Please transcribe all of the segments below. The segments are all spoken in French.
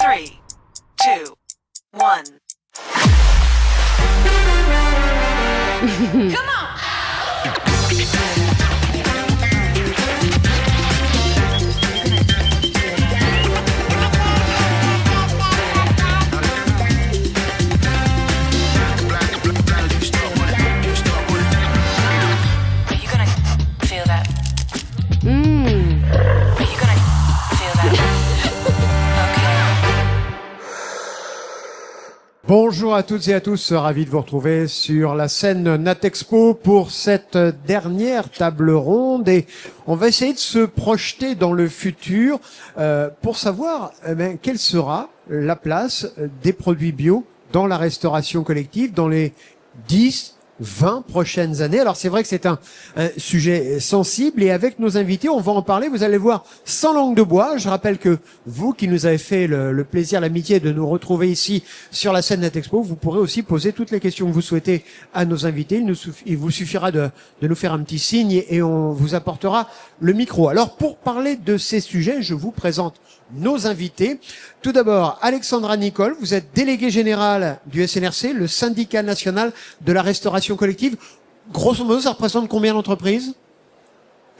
3, 2, 1. Come on! Bonjour à toutes et à tous, ravi de vous retrouver sur la scène Natexpo pour cette dernière table ronde et on va essayer de se projeter dans le futur pour savoir quelle sera la place des produits bio dans la restauration collective dans les 10-20 prochaines années. Alors c'est vrai que c'est un sujet sensible et avec nos invités, on va en parler. Vous allez voir sans langue de bois. Je rappelle que vous qui nous avez fait le plaisir, l'amitié de nous retrouver ici sur la scène Natexpo, vous pourrez aussi poser toutes les questions que vous souhaitez à nos invités. Il vous suffira de nous faire un petit signe et on vous apportera le micro. Alors pour parler de ces sujets, je vous présente nos invités. Tout d'abord, Alexandra Nicole, vous êtes déléguée générale du SNRC, le syndicat national de la restauration collective. Grosso modo, ça représente combien d'entreprises ?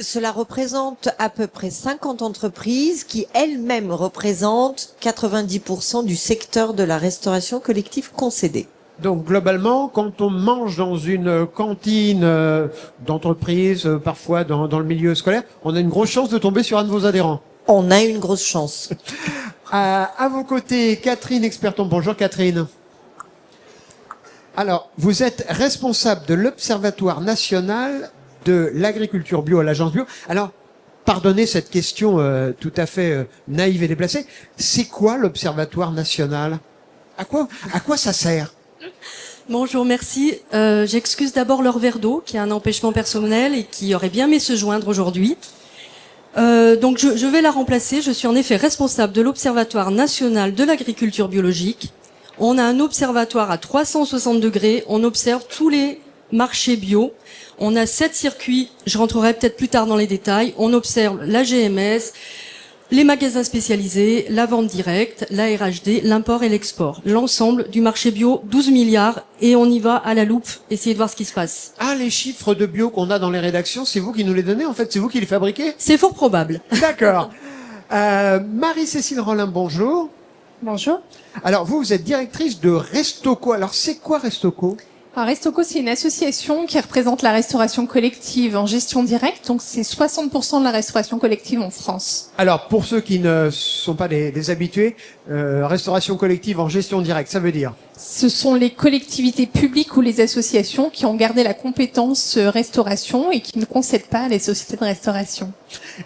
Cela représente à peu près 50 entreprises qui elles-mêmes représentent 90% du secteur de la restauration collective concédée. Donc globalement, quand on mange dans une cantine d'entreprise, parfois dans le milieu scolaire, on a une grosse chance de tomber sur un de vos adhérents. On a une grosse chance. À vos côtés, Catherine Experton. Bonjour Catherine. Alors, vous êtes responsable de l'Observatoire national de l'agriculture bio à l'Agence Bio. Alors, pardonnez cette question tout à fait naïve et déplacée. C'est quoi l'Observatoire national ? À quoi ça sert ? Bonjour, merci. J'excuse d'abord Laure Verdeau, qui a un empêchement personnel et qui aurait bien aimé se joindre aujourd'hui. Donc je vais la remplacer. Je suis en effet responsable de l'Observatoire national de l'agriculture biologique. On a un observatoire à 360 degrés. On observe tous les marchés bio. On a 7 circuits. Je rentrerai peut-être plus tard dans les détails. On observe la GMS, les magasins spécialisés, la vente directe, la RHD, l'import et l'export. L'ensemble du marché bio, 12 milliards, et on y va à la loupe, essayer de voir ce qui se passe. Ah, les chiffres de bio qu'on a dans les rédactions, c'est vous qui nous les donnez, en fait, c'est vous qui les fabriquez ? C'est fort probable. D'accord. Marie-Cécile Rollin, bonjour. Bonjour. Alors, vous êtes directrice de Restoco. Alors, c'est quoi Restoco ? Alors, Restoco, c'est une association qui représente la restauration collective en gestion directe. Donc, c'est 60% de la restauration collective en France. Alors, pour ceux qui ne sont pas des habitués, restauration collective en gestion directe, ça veut dire ? Ce sont les collectivités publiques ou les associations qui ont gardé la compétence restauration et qui ne concèdent pas à les sociétés de restauration.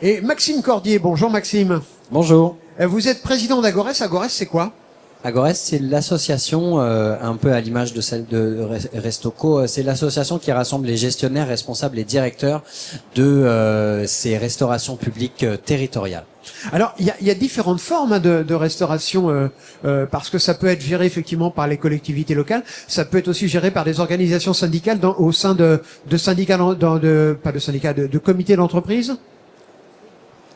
Et Maxime Cordier, bonjour Maxime. Bonjour. Vous êtes président d'Agores. Agores, c'est quoi ? Agores, c'est l'association, un peu à l'image de celle de Restoco, c'est l'association qui rassemble les gestionnaires, responsables et directeurs de ces restaurations publiques territoriales. Alors, il y a différentes formes de restauration, parce que ça peut être géré effectivement par les collectivités locales, ça peut être aussi géré par des organisations syndicales au sein de syndicats, de comités d'entreprise.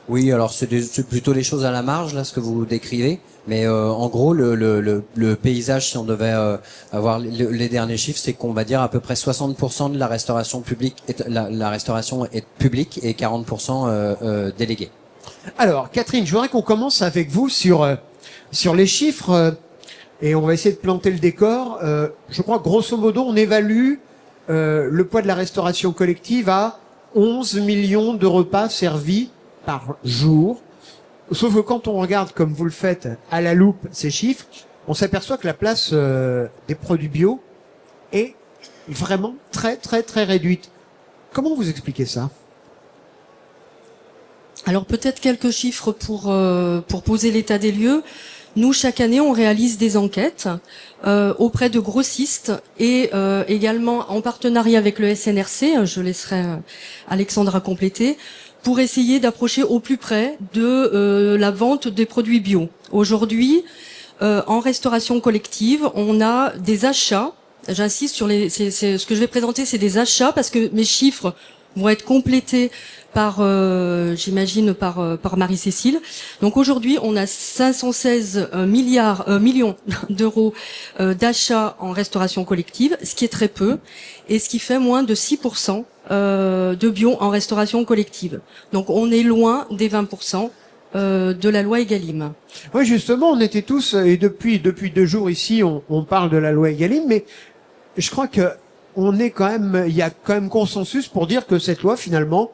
Oui, alors c'est plutôt les choses à la marge là, ce que vous décrivez. Mais en gros, le paysage, si on devait avoir les derniers chiffres, c'est qu'on va dire à peu près 60% de la restauration publique, la restauration est publique et 40% déléguée. Alors, Catherine, je voudrais qu'on commence avec vous sur les chiffres et on va essayer de planter le décor. Je crois que grosso modo, on évalue le poids de la restauration collective à 11 millions de repas servis par jour. Sauf que quand on regarde, comme vous le faites, à la loupe, ces chiffres, on s'aperçoit que la place des produits bio est vraiment très, très, très réduite. Comment vous expliquez ça ? Alors peut-être quelques chiffres pour poser l'état des lieux. Nous, chaque année, on réalise des enquêtes auprès de grossistes et également en partenariat avec le SNRC, je laisserai Alexandra compléter, pour essayer d'approcher au plus près de la vente des produits bio. Aujourd'hui, en restauration collective, on a des achats. J'insiste sur ce que je vais présenter, c'est des achats parce que mes chiffres vont être complétés par, j'imagine, par Marie-Cécile. Donc aujourd'hui, on a 516 millions d'euros d'achats en restauration collective, ce qui est très peu, et ce qui fait moins de 6% de bio en restauration collective. Donc on est loin des 20% de la loi Egalim. Oui, justement, on était tous, et depuis 2 jours ici, on parle de la loi Egalim, mais je crois que il y a quand même consensus pour dire que cette loi, finalement,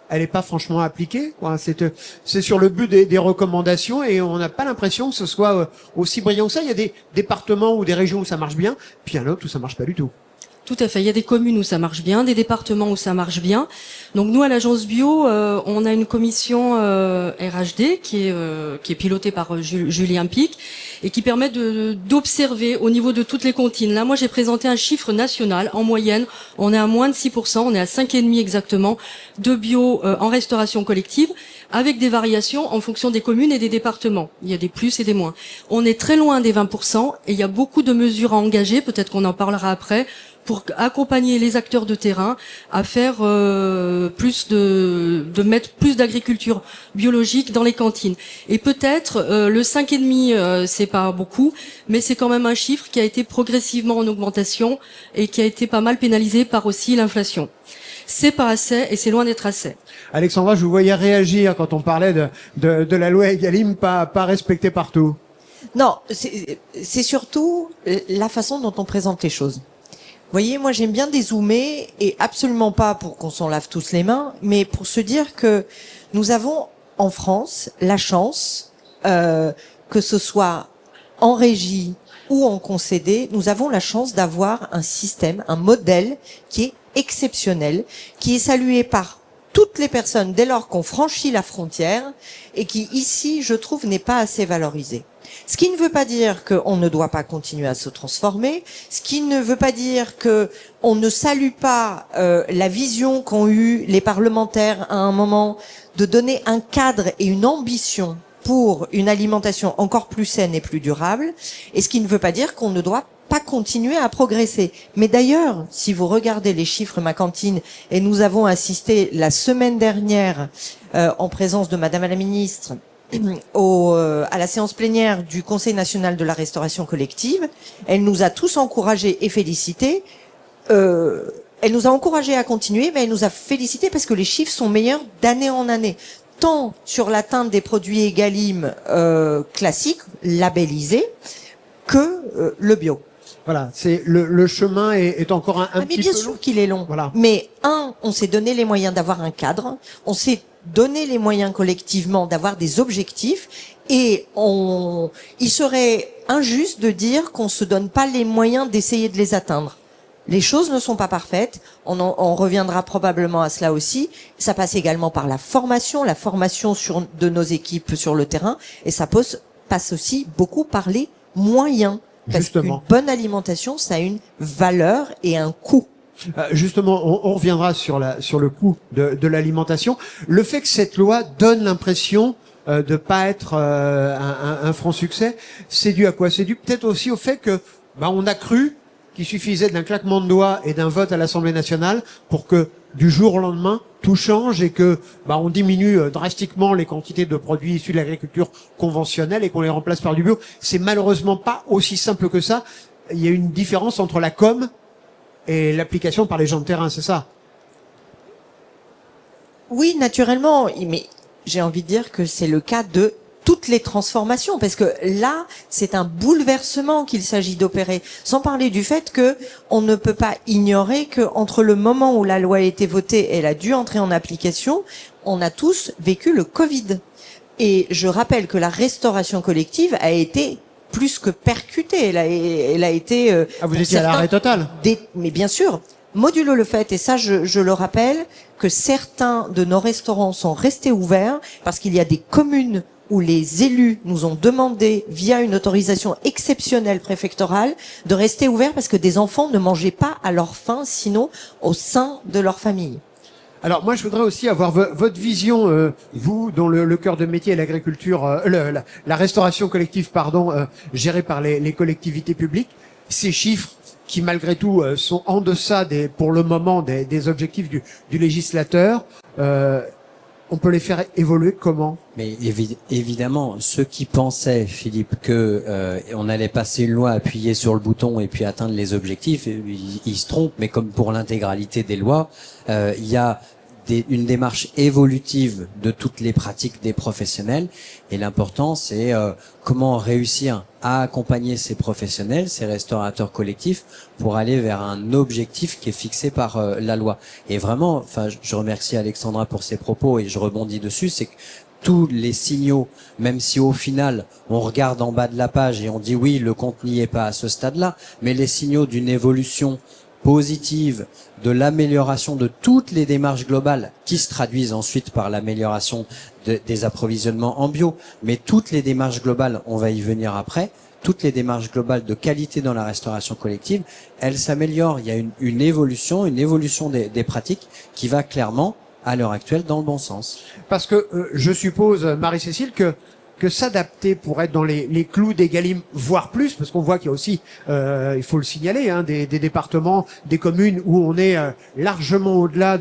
elle est pas franchement appliquée, quoi. C'est sur le but des recommandations, et on n'a pas l'impression que ce soit aussi brillant que ça. Il y a des départements ou des régions où ça marche bien, puis il y en a d'autres où ça marche pas du tout. Tout à fait. Il y a des communes où ça marche bien, des départements où ça marche bien. Donc nous, à l'agence bio, on a une commission RHD qui est pilotée par Julien Pic et qui permet d'observer au niveau de toutes les cantines. Là, moi, j'ai présenté un chiffre national. En moyenne, on est à moins de 6%, on est à 5,5 exactement de bio en restauration collective, avec des variations en fonction des communes et des départements. Il y a des plus et des moins. On est très loin des 20% et il y a beaucoup de mesures à engager, peut-être qu'on en parlera après, pour accompagner les acteurs de terrain à faire mettre plus d'agriculture biologique dans les cantines. Et peut-être le 5,5 c'est pas beaucoup, mais c'est quand même un chiffre qui a été progressivement en augmentation et qui a été pas mal pénalisé par aussi l'inflation. C'est pas assez et c'est loin d'être assez. Alexandra, je vous voyais réagir quand on parlait de la loi Egalim pas respectée partout. Non, c'est surtout la façon dont on présente les choses. Vous voyez, moi j'aime bien dézoomer, et absolument pas pour qu'on s'en lave tous les mains, mais pour se dire que nous avons en France la chance, que ce soit en régie ou en concédé, nous avons la chance d'avoir un système, un modèle qui est exceptionnel, qui est salué par toutes les personnes dès lors qu'on franchit la frontière, et qui ici, je trouve, n'est pas assez valorisé. Ce qui ne veut pas dire qu'on ne doit pas continuer à se transformer, ce qui ne veut pas dire que on ne salue pas la vision qu'ont eu les parlementaires à un moment de donner un cadre et une ambition pour une alimentation encore plus saine et plus durable, et ce qui ne veut pas dire qu'on ne doit pas continuer à progresser. Mais d'ailleurs, si vous regardez les chiffres Ma Cantine, et nous avons assisté la semaine dernière en présence de Madame la Ministre à la séance plénière du Conseil national de la restauration collective, elle nous a tous encouragés et félicités. Elle nous a encouragés à continuer, mais elle nous a félicités parce que les chiffres sont meilleurs d'année en année, tant sur l'atteinte des produits Egalim classiques, labellisés, que le bio. Voilà, c'est le chemin est encore un mais petit bien peu sûr long. qu'il est long. Voilà. Mais on s'est donné les moyens d'avoir un cadre, on s'est donné les moyens collectivement d'avoir des objectifs, et il serait injuste de dire qu'on se donne pas les moyens d'essayer de les atteindre. Les choses ne sont pas parfaites, on reviendra probablement à cela aussi. Ça passe également par la formation de nos équipes sur le terrain, et ça passe aussi beaucoup par les moyens. Parce Justement. qu'une bonne alimentation, ça a une valeur et un coût. Justement, on reviendra sur le coût de l'alimentation. Le fait que cette loi donne l'impression de pas être un franc succès, c'est dû à quoi? C'est dû peut-être aussi au fait que on a cru qu'il suffisait d'un claquement de doigts et d'un vote à l'Assemblée nationale pour que du jour au lendemain tout change, et que on diminue drastiquement les quantités de produits issus de l'agriculture conventionnelle et qu'on les remplace par du bio. C'est malheureusement pas aussi simple que ça. Il y a une différence entre la com et l'application par les gens de terrain, c'est ça? Oui, naturellement, mais j'ai envie de dire que c'est le cas de toutes les transformations, parce que là, c'est un bouleversement qu'il s'agit d'opérer. Sans parler du fait que on ne peut pas ignorer que entre le moment où la loi a été votée et elle a dû entrer en application, on a tous vécu le Covid. Et je rappelle que la restauration collective a été plus que percutée. Elle a été. Vous étiez à l'arrêt total. Mais bien sûr. Modulo le fait, et ça je le rappelle, que certains de nos restaurants sont restés ouverts parce qu'il y a des communes où les élus nous ont demandé, via une autorisation exceptionnelle préfectorale, de rester ouverts parce que des enfants ne mangeaient pas à leur faim, sinon au sein de leur famille. Alors moi je voudrais aussi avoir votre vision, vous dont le cœur de métier est l'agriculture, la restauration collective gérée par les collectivités publiques. Ces chiffres qui malgré tout sont en deçà pour le moment des objectifs du législateur. On peut les faire évoluer comment? Mais évidemment, ceux qui pensaient, Philippe, que on allait passer une loi, appuyer sur le bouton et puis atteindre les objectifs, ils se trompent. Mais comme pour l'intégralité des lois, il y a une démarche évolutive de toutes les pratiques des professionnels, et l'important c'est comment réussir à accompagner ces professionnels, ces restaurateurs collectifs, pour aller vers un objectif qui est fixé par la loi. Et vraiment, enfin, je remercie Alexandra pour ses propos et je rebondis dessus, c'est que tous les signaux, même si au final on regarde en bas de la page et on dit oui, le compte n'y est pas à ce stade-là, mais les signaux d'une évolution positive, de l'amélioration de toutes les démarches globales qui se traduisent ensuite par l'amélioration des approvisionnements en bio. Mais toutes les démarches globales, on va y venir après, toutes les démarches globales de qualité dans la restauration collective, elles s'améliorent. Il y a une évolution des pratiques qui va clairement, à l'heure actuelle, dans le bon sens. Parce que je suppose, Marie-Cécile, que s'adapter pour être dans les clous d'Egalim, voire plus, parce qu'on voit qu'il y a aussi, il faut le signaler, hein, des départements, des communes où on est largement au-delà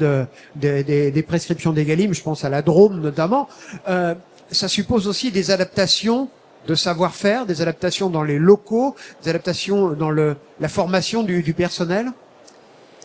des prescriptions d'Egalim, je pense à la Drôme notamment. Ça suppose aussi des adaptations de savoir-faire, des adaptations dans les locaux, des adaptations dans la formation du personnel.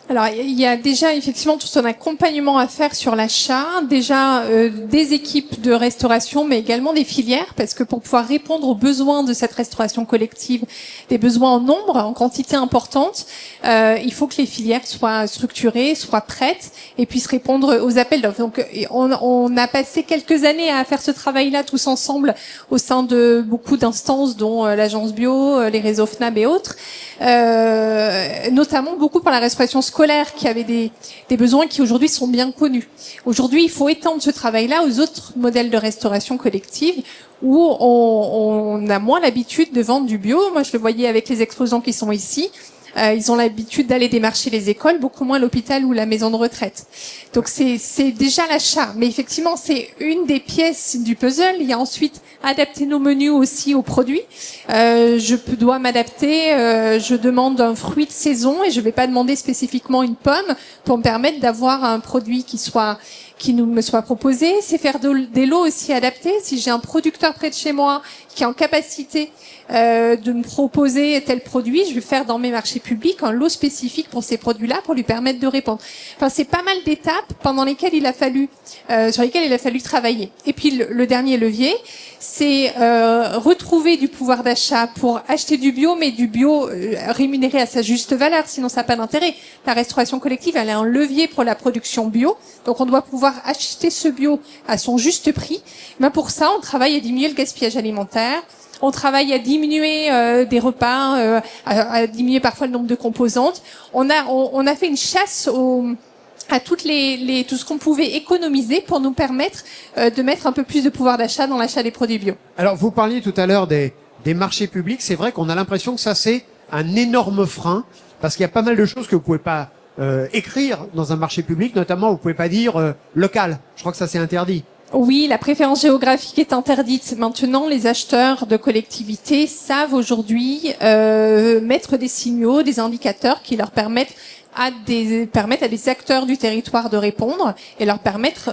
Alors, il y a déjà effectivement tout un accompagnement à faire sur l'achat, déjà des équipes de restauration, mais également des filières, parce que pour pouvoir répondre aux besoins de cette restauration collective, des besoins en nombre, en quantité importante, il faut que les filières soient structurées, soient prêtes, et puissent répondre aux appels d'offres. Donc, on a passé quelques années à faire ce travail-là tous ensemble au sein de beaucoup d'instances, dont l'agence bio, les réseaux FNAB et autres, notamment beaucoup par la restauration scolaire qui avait des besoins qui aujourd'hui sont bien connus. Aujourd'hui, il faut étendre ce travail-là aux autres modèles de restauration collective où on a moins l'habitude de vendre du bio. Moi, je le voyais avec les exposants qui sont ici. Ils ont l'habitude d'aller démarcher les écoles, beaucoup moins l'hôpital ou la maison de retraite. Donc c'est déjà l'achat. Mais effectivement, c'est une des pièces du puzzle. Il y a ensuite adapter nos menus aussi aux produits. Je dois m'adapter. Je demande un fruit de saison et je vais pas demander spécifiquement une pomme pour me permettre d'avoir un produit qui me soit proposé. C'est faire des lots aussi adaptés. Si j'ai un producteur près de chez moi qui est en capacité de me proposer tel produit, je vais faire dans mes marchés publics un lot spécifique pour ces produits-là pour lui permettre de répondre. Enfin, c'est pas mal d'étapes pendant lesquelles sur lesquelles il a fallu travailler. Et puis le dernier levier, c'est retrouver du pouvoir d'achat pour acheter du bio, mais du bio rémunéré à sa juste valeur, sinon ça n'a pas d'intérêt. La restauration collective, elle est un levier pour la production bio, donc on doit pouvoir acheter ce bio à son juste prix. Mais pour ça, on travaille à diminuer le gaspillage alimentaire. On travaille à diminuer des repas, à diminuer parfois le nombre de composantes. On a fait une chasse à tout ce qu'on pouvait économiser pour nous permettre de mettre un peu plus de pouvoir d'achat dans l'achat des produits bio. Alors, vous parliez tout à l'heure des marchés publics. C'est vrai qu'on a l'impression que ça, c'est un énorme frein, parce qu'il y a pas mal de choses que vous pouvez pas écrire dans un marché public, notamment vous pouvez pas dire local. Je crois que ça, c'est interdit. Oui, la préférence géographique est interdite. Maintenant, les acheteurs de collectivités savent aujourd'hui mettre des signaux, des indicateurs qui leur permettent à des acteurs du territoire de répondre et leur permettre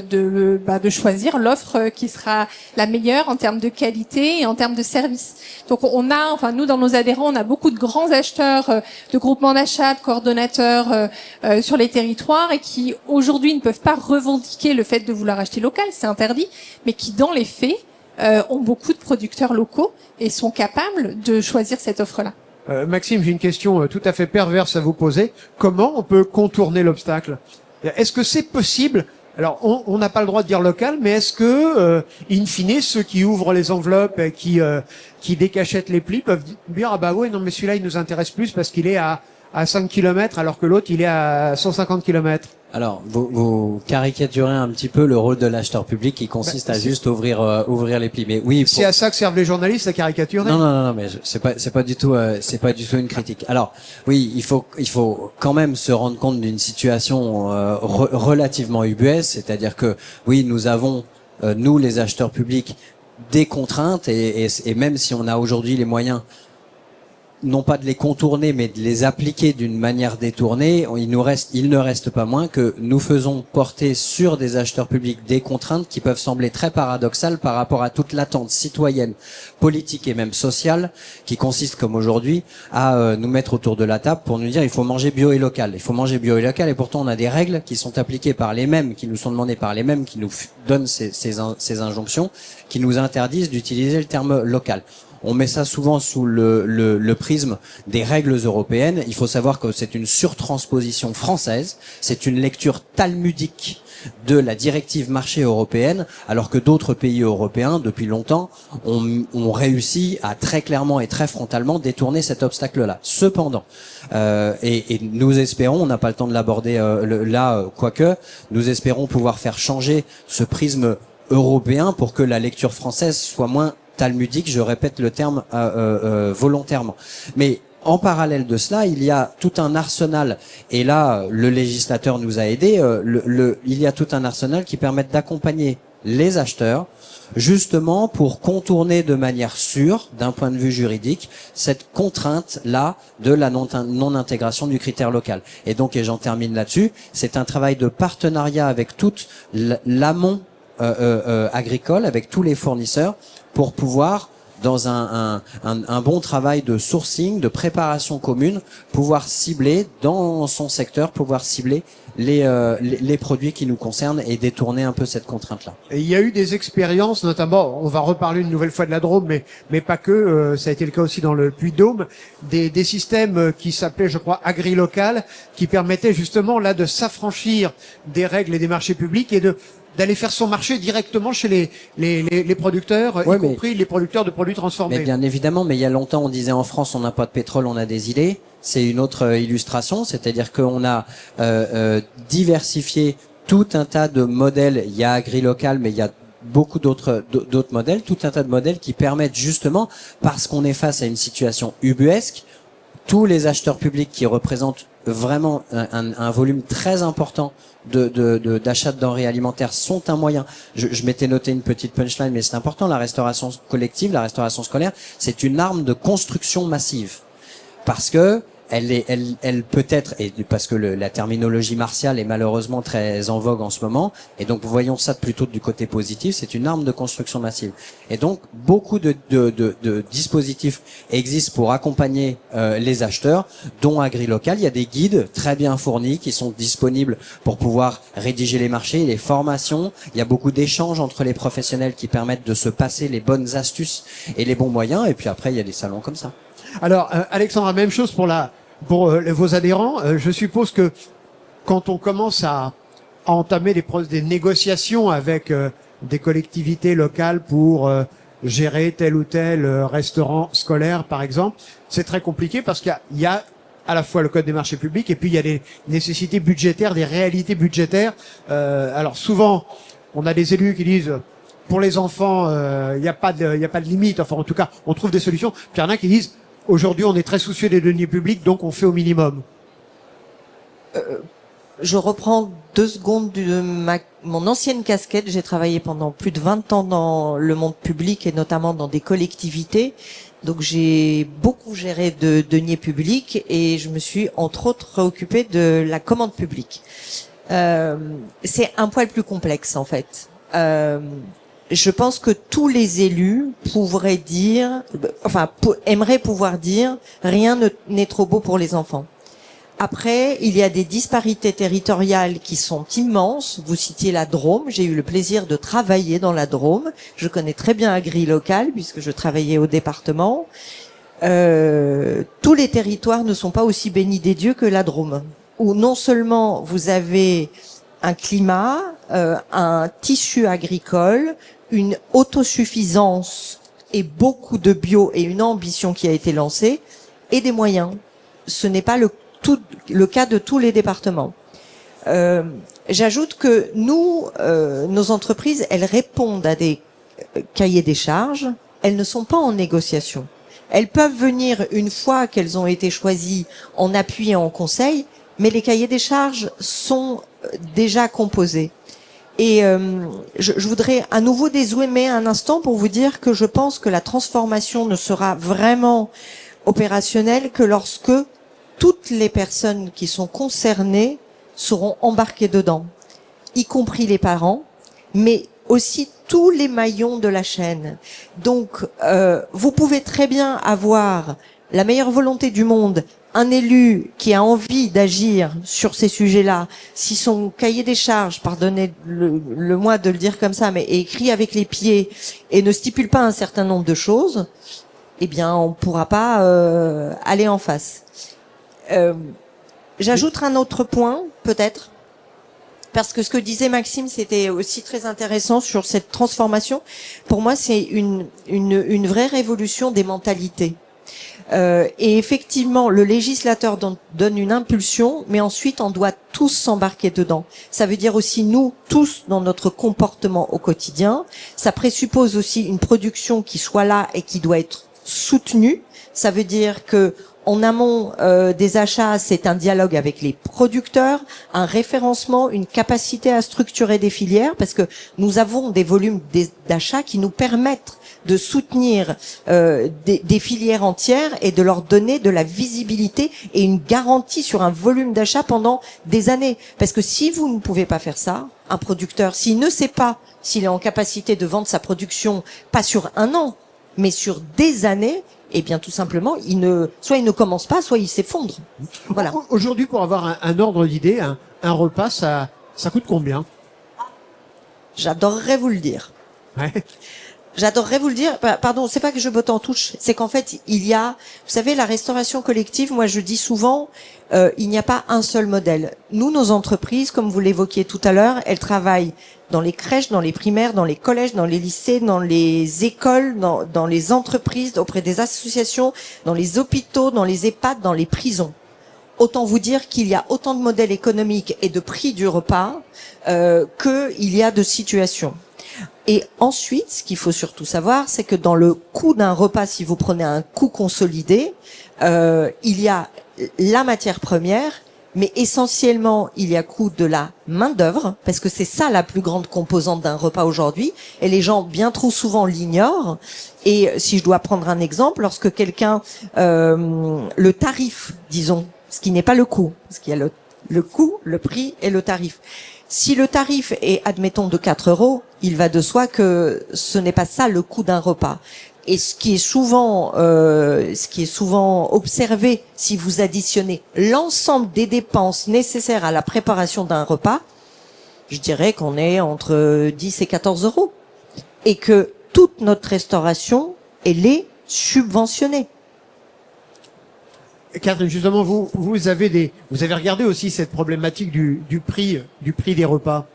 de choisir l'offre qui sera la meilleure en termes de qualité et en termes de service. Donc nous dans nos adhérents, on a beaucoup de grands acheteurs de groupements d'achat, de coordonnateurs sur les territoires et qui aujourd'hui ne peuvent pas revendiquer le fait de vouloir acheter local, c'est interdit, mais qui dans les faits ont beaucoup de producteurs locaux et sont capables de choisir cette offre-là. Maxime, j'ai une question tout à fait perverse à vous poser. Comment on peut contourner l'obstacle? Est-ce que c'est possible? Alors, on n'a pas le droit de dire local, mais est-ce que, in fine, ceux qui ouvrent les enveloppes et qui décachettent les plis peuvent dire ah bah ouais non mais celui-là il nous intéresse plus parce qu'il est à 5 km alors que l'autre il est à 150 km? Alors, vous caricaturez un petit peu le rôle de l'acheteur public qui consiste à juste ouvrir les plis. Mais oui, c'est à ça que servent les journalistes, la caricature. Non, mais c'est pas du tout une critique. Alors, oui, il faut quand même se rendre compte d'une situation relativement ubuesque, c'est-à-dire que oui, nous avons nous les acheteurs publics des contraintes et même si on a aujourd'hui les moyens non pas de les contourner, mais de les appliquer d'une manière détournée, il ne reste pas moins que nous faisons porter sur des acheteurs publics des contraintes qui peuvent sembler très paradoxales par rapport à toute l'attente citoyenne, politique et même sociale, qui consiste, comme aujourd'hui, à nous mettre autour de la table pour nous dire il faut manger bio et local. Il faut manger bio et local, et pourtant on a des règles qui sont appliquées par les mêmes, qui nous sont demandées par les mêmes, qui nous donnent ces injonctions, qui nous interdisent d'utiliser le terme local. On met ça souvent sous le prisme des règles européennes. Il faut savoir que c'est une surtransposition française, c'est une lecture talmudique de la directive marché européenne, alors que d'autres pays européens, depuis longtemps, ont réussi à très clairement et très frontalement détourner cet obstacle-là. Cependant, et nous espérons, on n'a pas le temps de l'aborder quoique, nous espérons pouvoir faire changer ce prisme européen pour que la lecture française soit moins talmudique, je répète le terme volontairement. Mais en parallèle de cela, il y a tout un arsenal, et là, le législateur nous a aidés, il y a tout un arsenal qui permet d'accompagner les acheteurs, justement pour contourner de manière sûre, d'un point de vue juridique, cette contrainte-là de la non-intégration du critère local. Et donc, et j'en termine là-dessus, c'est un travail de partenariat avec toute l'amont agricole, avec tous les fournisseurs, pour pouvoir, dans un bon travail de sourcing, de préparation commune, pouvoir cibler dans son secteur, pouvoir cibler les produits qui nous concernent et détourner un peu cette contrainte-là. Et il y a eu des expériences, notamment, on va reparler une nouvelle fois de la Drôme, mais pas que, ça a été le cas aussi dans le Puy-de-Dôme, des systèmes qui s'appelaient, je crois, agri-local, qui permettaient justement là de s'affranchir des règles et des marchés publics et d'aller faire son marché directement chez les producteurs, y compris les producteurs de produits transformés. Mais bien évidemment, mais il y a longtemps on disait en France on n'a pas de pétrole, on a des îlets. C'est une autre illustration, c'est-à-dire qu'on a diversifié tout un tas de modèles. Il y a agri-local, mais il y a beaucoup d'autres modèles, tout un tas de modèles qui permettent justement, parce qu'on est face à une situation ubuesque, tous les acheteurs publics qui représentent vraiment un volume très important d'achat de denrées alimentaires sont un moyen. Je m'étais noté une petite punchline, mais c'est important. La restauration collective, la restauration scolaire, c'est une arme de construction massive. Parce que elle peut être, et parce que la terminologie martiale est malheureusement très en vogue en ce moment, et donc voyons ça plutôt du côté positif, c'est une arme de construction massive. Et donc beaucoup de dispositifs existent pour accompagner les acheteurs, dont AgriLocal. Il y a des guides très bien fournis qui sont disponibles pour pouvoir rédiger les marchés, les formations. Il y a beaucoup d'échanges entre les professionnels qui permettent de se passer les bonnes astuces et les bons moyens, et puis après il y a des salons comme ça. Alors, Alexandra, même chose pour vos adhérents. Je suppose que quand on commence à entamer des négociations avec des collectivités locales pour gérer tel ou tel restaurant scolaire, par exemple, c'est très compliqué parce qu'il y a à la fois le code des marchés publics et puis il y a des nécessités budgétaires, des réalités budgétaires. Alors souvent, on a des élus qui disent pour les enfants, il n'y a pas de limite. Enfin, en tout cas, on trouve des solutions. Puis il y en a qui disent aujourd'hui, on est très soucieux des deniers publics, donc on fait au minimum. Je reprends 2 secondes de mon ancienne casquette. J'ai travaillé pendant plus de 20 ans dans le monde public et notamment dans des collectivités. Donc j'ai beaucoup géré de deniers publics et je me suis entre autres occupée de la commande publique. C'est un poil plus complexe en fait. Je pense que tous les élus pourraient dire, aimeraient pouvoir dire, rien n'est trop beau pour les enfants. Après, il y a des disparités territoriales qui sont immenses. Vous citiez la Drôme. J'ai eu le plaisir de travailler dans la Drôme. Je connais très bien AgriLocal puisque je travaillais au département. Tous les territoires ne sont pas aussi bénis des dieux que la Drôme, où non seulement vous avez un climat, un tissu agricole, une autosuffisance et beaucoup de bio et une ambition qui a été lancée et des moyens. Ce n'est pas le cas de tous les départements. J'ajoute que nous, nos entreprises, elles répondent à des cahiers des charges. Elles ne sont pas en négociation. Elles peuvent venir une fois qu'elles ont été choisies en appui et en conseil, mais les cahiers des charges sont déjà composés. Et je voudrais à nouveau dézoomer un instant pour vous dire que je pense que la transformation ne sera vraiment opérationnel que lorsque toutes les personnes qui sont concernées seront embarquées dedans, y compris les parents, mais aussi tous les maillons de la chaîne. Donc, vous pouvez très bien avoir la meilleure volonté du monde, un élu qui a envie d'agir sur ces sujets-là, si son cahier des charges, pardonnez-le moi de le dire comme ça, mais est écrit avec les pieds et ne stipule pas un certain nombre de choses, eh bien, on ne pourra pas aller en face. J'ajoute un autre point, peut-être, parce que ce que disait Maxime, c'était aussi très intéressant sur cette transformation. Pour moi, c'est une vraie révolution des mentalités. Et effectivement, le législateur donne une impulsion, mais ensuite on doit tous s'embarquer dedans. Ça veut dire aussi nous, tous, dans notre comportement au quotidien. Ça présuppose aussi une production qui soit là et qui doit être soutenue. Ça veut dire que en amont des achats, c'est un dialogue avec les producteurs, un référencement, une capacité à structurer des filières, parce que nous avons des volumes d'achats qui nous permettent de soutenir des filières entières et de leur donner de la visibilité et une garantie sur un volume d'achat pendant des années. Parce que si vous ne pouvez pas faire ça, un producteur, s'il ne sait pas s'il est en capacité de vendre sa production, pas sur un an, mais sur des années, eh bien tout simplement, soit il ne commence pas, soit il s'effondre. Voilà. Aujourd'hui, pour avoir un ordre d'idée, un repas, ça coûte combien? J'adorerais vous le dire. Ouais. J'adorerais vous le dire. Pardon, c'est pas que je botte en touche, c'est qu'en fait, il y a, vous savez, la restauration collective, moi je dis souvent, il n'y a pas un seul modèle. Nous, nos entreprises, comme vous l'évoquiez tout à l'heure, elles travaillent dans les crèches, dans les primaires, dans les collèges, dans les lycées, dans les écoles, dans les entreprises, auprès des associations, dans les hôpitaux, dans les EHPAD, dans les prisons. Autant vous dire qu'il y a autant de modèles économiques et de prix du repas qu'il y a de situations. Et ensuite, ce qu'il faut surtout savoir, c'est que dans le coût d'un repas, si vous prenez un coût consolidé, il y a la matière première, mais essentiellement, il y a coût de la main-d'œuvre, parce que c'est ça la plus grande composante d'un repas aujourd'hui, et les gens bien trop souvent l'ignorent. Et si je dois prendre un exemple, lorsque quelqu'un, le tarif, disons, ce qui n'est pas le coût, parce qu'il y a le coût, le prix et le tarif. Si le tarif est, admettons, de 4 €, il va de soi que ce n'est pas ça le coût d'un repas. Et ce qui est souvent observé, si vous additionnez l'ensemble des dépenses nécessaires à la préparation d'un repas, je dirais qu'on est entre 10 et 14 €. Et que toute notre restauration, elle est subventionnée. Catherine, justement, vous avez regardé aussi cette problématique du prix des repas.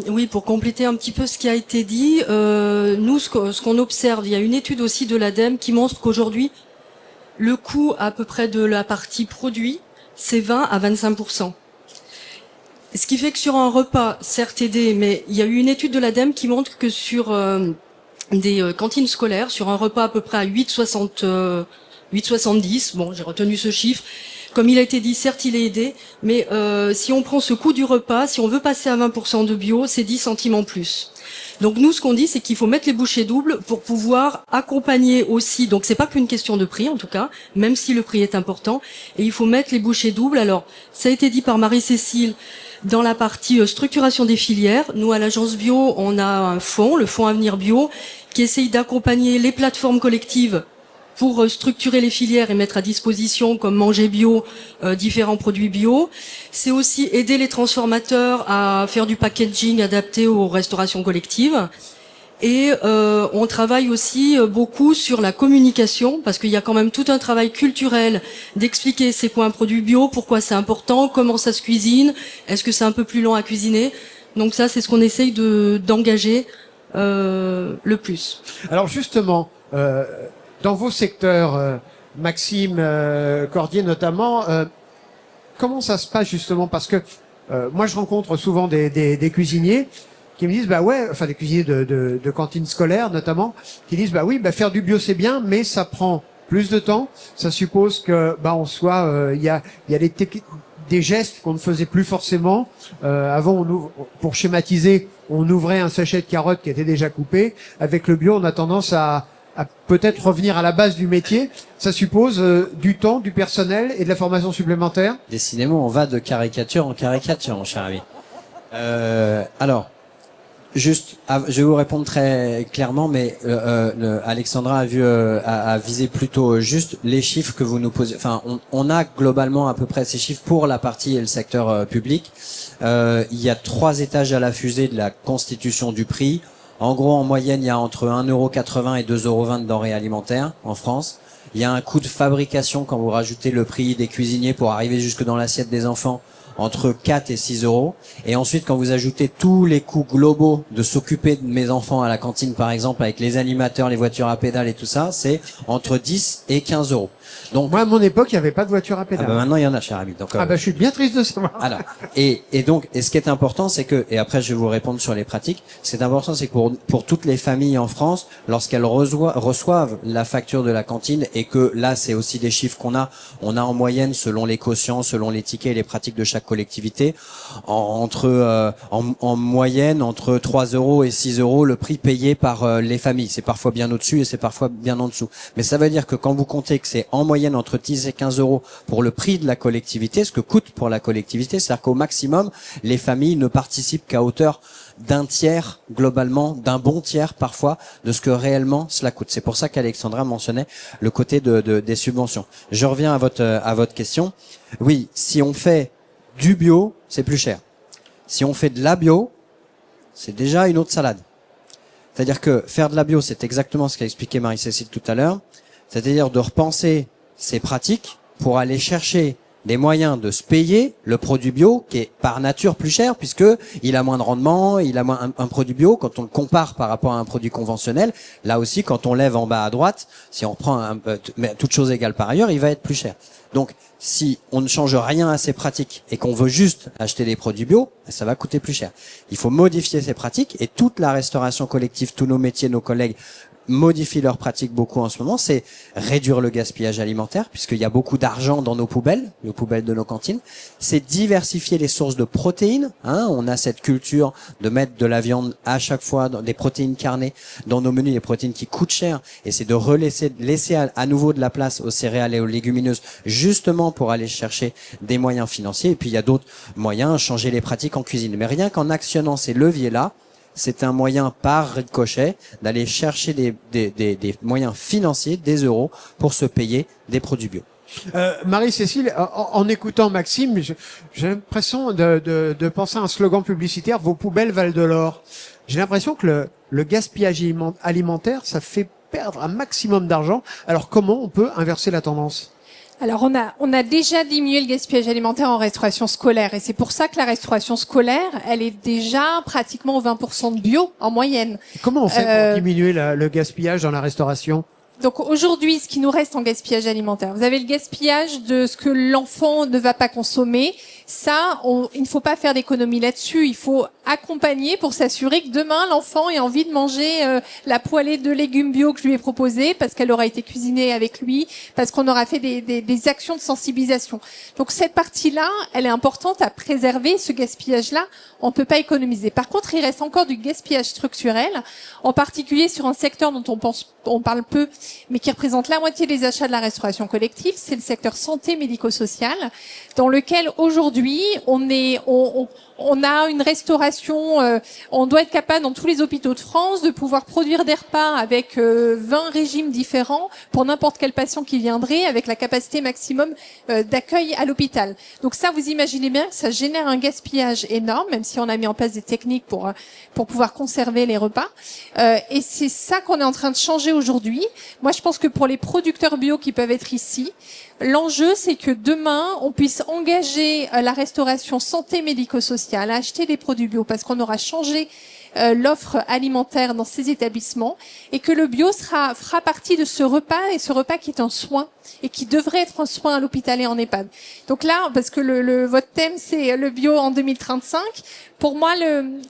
Oui, pour compléter un petit peu ce qui a été dit, nous, ce qu'on observe, il y a une étude aussi de l'ADEME qui montre qu'aujourd'hui, le coût à peu près de la partie produit, c'est 20 à 25%. Ce qui fait que sur un repas, certes aidé, mais il y a eu une étude de l'ADEME qui montre que sur des cantines scolaires, sur un repas à peu près à 8,70, bon, j'ai retenu ce chiffre. Comme il a été dit, certes, il est aidé, mais si on prend ce coût du repas, si on veut passer à 20% de bio, c'est 10 centimes en plus. Donc nous, ce qu'on dit, c'est qu'il faut mettre les bouchées doubles pour pouvoir accompagner aussi. Donc c'est pas qu'une question de prix, en tout cas, même si le prix est important. Et il faut mettre les bouchées doubles. Alors, ça a été dit par Marie-Cécile dans la partie structuration des filières. Nous, à l'agence bio, on a un fonds, le fonds Avenir Bio, qui essaye d'accompagner les plateformes collectives pour structurer les filières et mettre à disposition, comme Manger Bio, différents produits bio. C'est aussi aider les transformateurs à faire du packaging adapté aux restaurations collectives. Et on travaille aussi beaucoup sur la communication, parce qu'il y a quand même tout un travail culturel d'expliquer c'est quoi un produit bio, pourquoi c'est important, comment ça se cuisine, est-ce que c'est un peu plus long à cuisiner. Donc ça, c'est ce qu'on essaye d'engager le plus. Alors justement, dans vos secteurs, Maxime, Cordier notamment, comment ça se passe justement? Parce que moi, je rencontre souvent des cuisiniers qui me disent, bah ouais, enfin des cuisiniers de cantines scolaires notamment, qui disent, bah oui, bah faire du bio c'est bien, mais ça prend plus de temps. Ça suppose que, bah en soi, il y a des gestes qu'on ne faisait plus forcément. Avant, pour schématiser, on ouvrait un sachet de carottes qui était déjà coupé. Avec le bio, on a tendance à à peut-être revenir à la base du métier, ça suppose du temps, du personnel et de la formation supplémentaire. Décidément, on va de caricature en caricature, mon cher ami. Alors, juste, je vais vous répondre très clairement, mais Alexandra a visé plutôt juste les chiffres que vous nous posez. Enfin, on a globalement à peu près ces chiffres pour la partie et le secteur public. Il y a 3 étages à la fusée de la constitution du prix. En gros, en moyenne, il y a entre 1,80 € et 2,20 € de denrées alimentaires en France. Il y a un coût de fabrication quand vous rajoutez le prix des cuisiniers pour arriver jusque dans l'assiette des enfants, entre 4 et 6 €. Et ensuite, quand vous ajoutez tous les coûts globaux de s'occuper de mes enfants à la cantine, par exemple, avec les animateurs, les voitures à pédales et tout ça, c'est entre 10 et 15 €. Donc, Moi, à mon époque, il n'y avait pas de voiture à pédale. maintenant, il y en a, cher ami. Donc, Je suis bien triste de savoir. voilà. Et donc, ce qui est important, c'est que, et après je vais vous répondre sur les pratiques, ce qui est important, c'est que pour toutes les familles en France, lorsqu'elles reçoivent la facture de la cantine, et que là, c'est aussi des chiffres on a en moyenne, selon les quotients, selon les tickets et les pratiques de chaque collectivité, en moyenne, entre 3 € et 6 € le prix payé par les familles. C'est parfois bien au-dessus et c'est parfois bien en dessous. Mais ça veut dire que quand vous comptez que c'est en moyenne entre 10 et 15 € pour le prix de la collectivité, ce que coûte pour la collectivité, c'est-à-dire qu'au maximum, les familles ne participent qu'à hauteur d'un tiers, globalement, d'un bon tiers parfois, de ce que réellement cela coûte. C'est pour ça qu'Alexandra mentionnait le côté des subventions. Je reviens à votre question. Oui, si on fait du bio, c'est plus cher. Si on fait de la bio, c'est déjà une autre salade. C'est-à-dire que faire de la bio, c'est exactement ce qu'a expliqué Marie-Cécile tout à l'heure. C'est-à-dire de repenser ces pratiques pour aller chercher des moyens de se payer le produit bio qui est par nature plus cher puisque il a moins de rendement, il a moins un produit bio quand on le compare par rapport à un produit conventionnel. Là aussi, quand on lève en bas à droite, si on prend mais toute chose égale par ailleurs, il va être plus cher. Donc, si on ne change rien à ces pratiques et qu'on veut juste acheter des produits bio, ça va coûter plus cher. Il faut modifier ces pratiques et toute la restauration collective, tous nos métiers, nos collègues modifient leurs pratiques beaucoup en ce moment, c'est réduire le gaspillage alimentaire, puisqu'il y a beaucoup d'argent dans nos poubelles de nos cantines. C'est diversifier les sources de protéines. On a cette culture de mettre de la viande à chaque fois, des protéines carnées dans nos menus, des protéines qui coûtent cher, et c'est de laisser à nouveau de la place aux céréales et aux légumineuses, justement pour aller chercher des moyens financiers. Et puis il y a d'autres moyens, changer les pratiques en cuisine. Mais rien qu'en actionnant ces leviers-là, c'est un moyen par ricochet d'aller chercher des moyens financiers, des euros, pour se payer des produits bio. Marie-Cécile, en écoutant Maxime, j'ai l'impression de penser à un slogan publicitaire, vos poubelles valent de l'or. J'ai l'impression que le gaspillage alimentaire, ça fait perdre un maximum d'argent. Alors comment on peut inverser la tendance ? Alors on a déjà diminué le gaspillage alimentaire en restauration scolaire et c'est pour ça que la restauration scolaire, elle est déjà pratiquement aux 20% de bio en moyenne. Comment on fait pour diminuer le gaspillage dans la restauration ? Donc aujourd'hui, ce qui nous reste en gaspillage alimentaire, vous avez le gaspillage de ce que l'enfant ne va pas consommer. Ça, il ne faut pas faire d'économie là-dessus. Il faut accompagner pour s'assurer que demain, l'enfant ait envie de manger la poêlée de légumes bio que je lui ai proposée parce qu'elle aura été cuisinée avec lui, parce qu'on aura fait des actions de sensibilisation. Donc cette partie-là, elle est importante à préserver. Ce gaspillage-là, on ne peut pas économiser. Par contre, il reste encore du gaspillage structurel, en particulier sur un secteur dont on parle peu, mais qui représente la moitié des achats de la restauration collective, c'est le secteur santé médico-social, dans lequel aujourd'hui on a une restauration, on doit être capable dans tous les hôpitaux de France de pouvoir produire des repas avec 20 régimes différents pour n'importe quel patient qui viendrait, avec la capacité maximum d'accueil à l'hôpital. Donc ça, vous imaginez bien que ça génère un gaspillage énorme, même si on a mis en place des techniques pour pouvoir conserver les repas. Et c'est ça qu'on est en train de changer aujourd'hui. Moi, je pense que pour les producteurs bio qui peuvent être ici, l'enjeu, c'est que demain, on puisse engager la restauration santé médico-sociale à acheter des produits bio parce qu'on aura changé l'offre alimentaire dans ces établissements et que le bio fera partie de ce repas et ce repas qui est un soin et qui devrait être un soin à l'hôpital et en EHPAD. Donc là, parce que votre thème, c'est le bio en 2035, pour moi,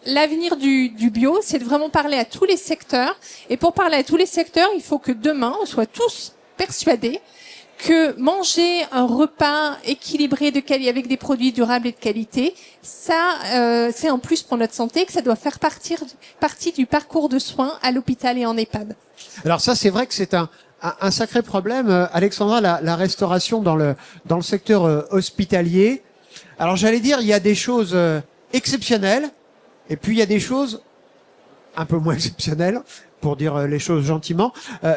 l'avenir du bio, c'est de vraiment parler à tous les secteurs. Et pour parler à tous les secteurs, il faut que demain, on soit tous persuadés que manger un repas équilibré avec des produits durables et de qualité, ça, c'est un plus pour notre santé, que ça doit faire partie du parcours de soins à l'hôpital et en EHPAD. Alors ça, c'est vrai que c'est un sacré problème, Alexandra, la restauration dans le secteur hospitalier. Alors j'allais dire, il y a des choses exceptionnelles, et puis il y a des choses un peu moins exceptionnelles, pour dire les choses gentiment.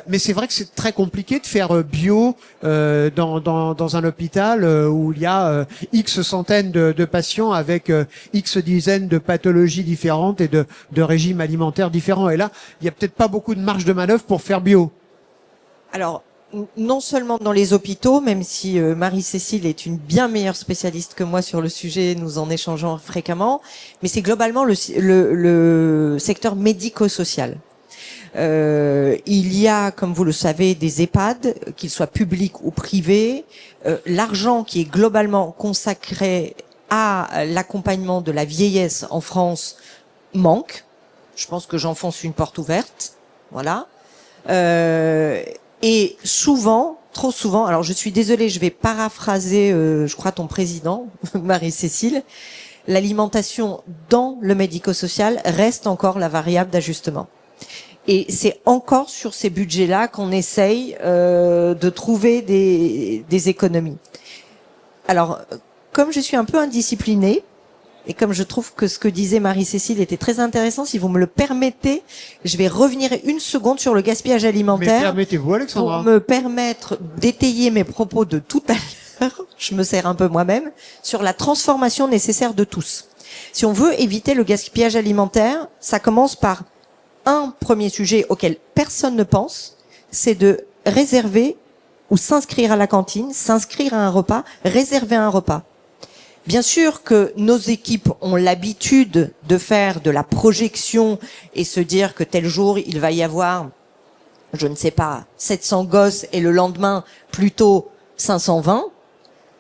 Mais c'est vrai que c'est très compliqué de faire bio dans un hôpital où il y a X centaines de patients avec X dizaines de pathologies différentes et de régimes alimentaires différents. Et là, il y a peut-être pas beaucoup de marge de manœuvre pour faire bio. Alors, non seulement dans les hôpitaux, même si Marie-Cécile est une bien meilleure spécialiste que moi sur le sujet, nous en échangeons fréquemment, mais c'est globalement le secteur médico-social. Il y a, comme vous le savez, des EHPAD, qu'ils soient publics ou privés. L'argent qui est globalement consacré à l'accompagnement de la vieillesse en France manque. Je pense que j'enfonce une porte ouverte. Voilà. Et souvent, trop souvent, alors je suis désolée, je vais paraphraser, je crois, ton président, Marie-Cécile, l'alimentation dans le médico-social reste encore la variable d'ajustement. Et c'est encore sur ces budgets-là qu'on essaye de trouver des économies. Alors, comme je suis un peu indisciplinée, et comme je trouve que ce que disait Marie-Cécile était très intéressant, si vous me le permettez, je vais revenir une seconde sur le gaspillage alimentaire. Mais permettez-vous, Alexandra. Pour me permettre d'étayer mes propos de tout à l'heure, je me sers un peu moi-même, sur la transformation nécessaire de tous. Si on veut éviter le gaspillage alimentaire, ça commence par un premier sujet auquel personne ne pense, c'est de réserver ou s'inscrire à la cantine, s'inscrire à un repas, réserver un repas. Bien sûr que nos équipes ont l'habitude de faire de la projection et se dire que tel jour il va y avoir, je ne sais pas, 700 gosses et le lendemain plutôt 520.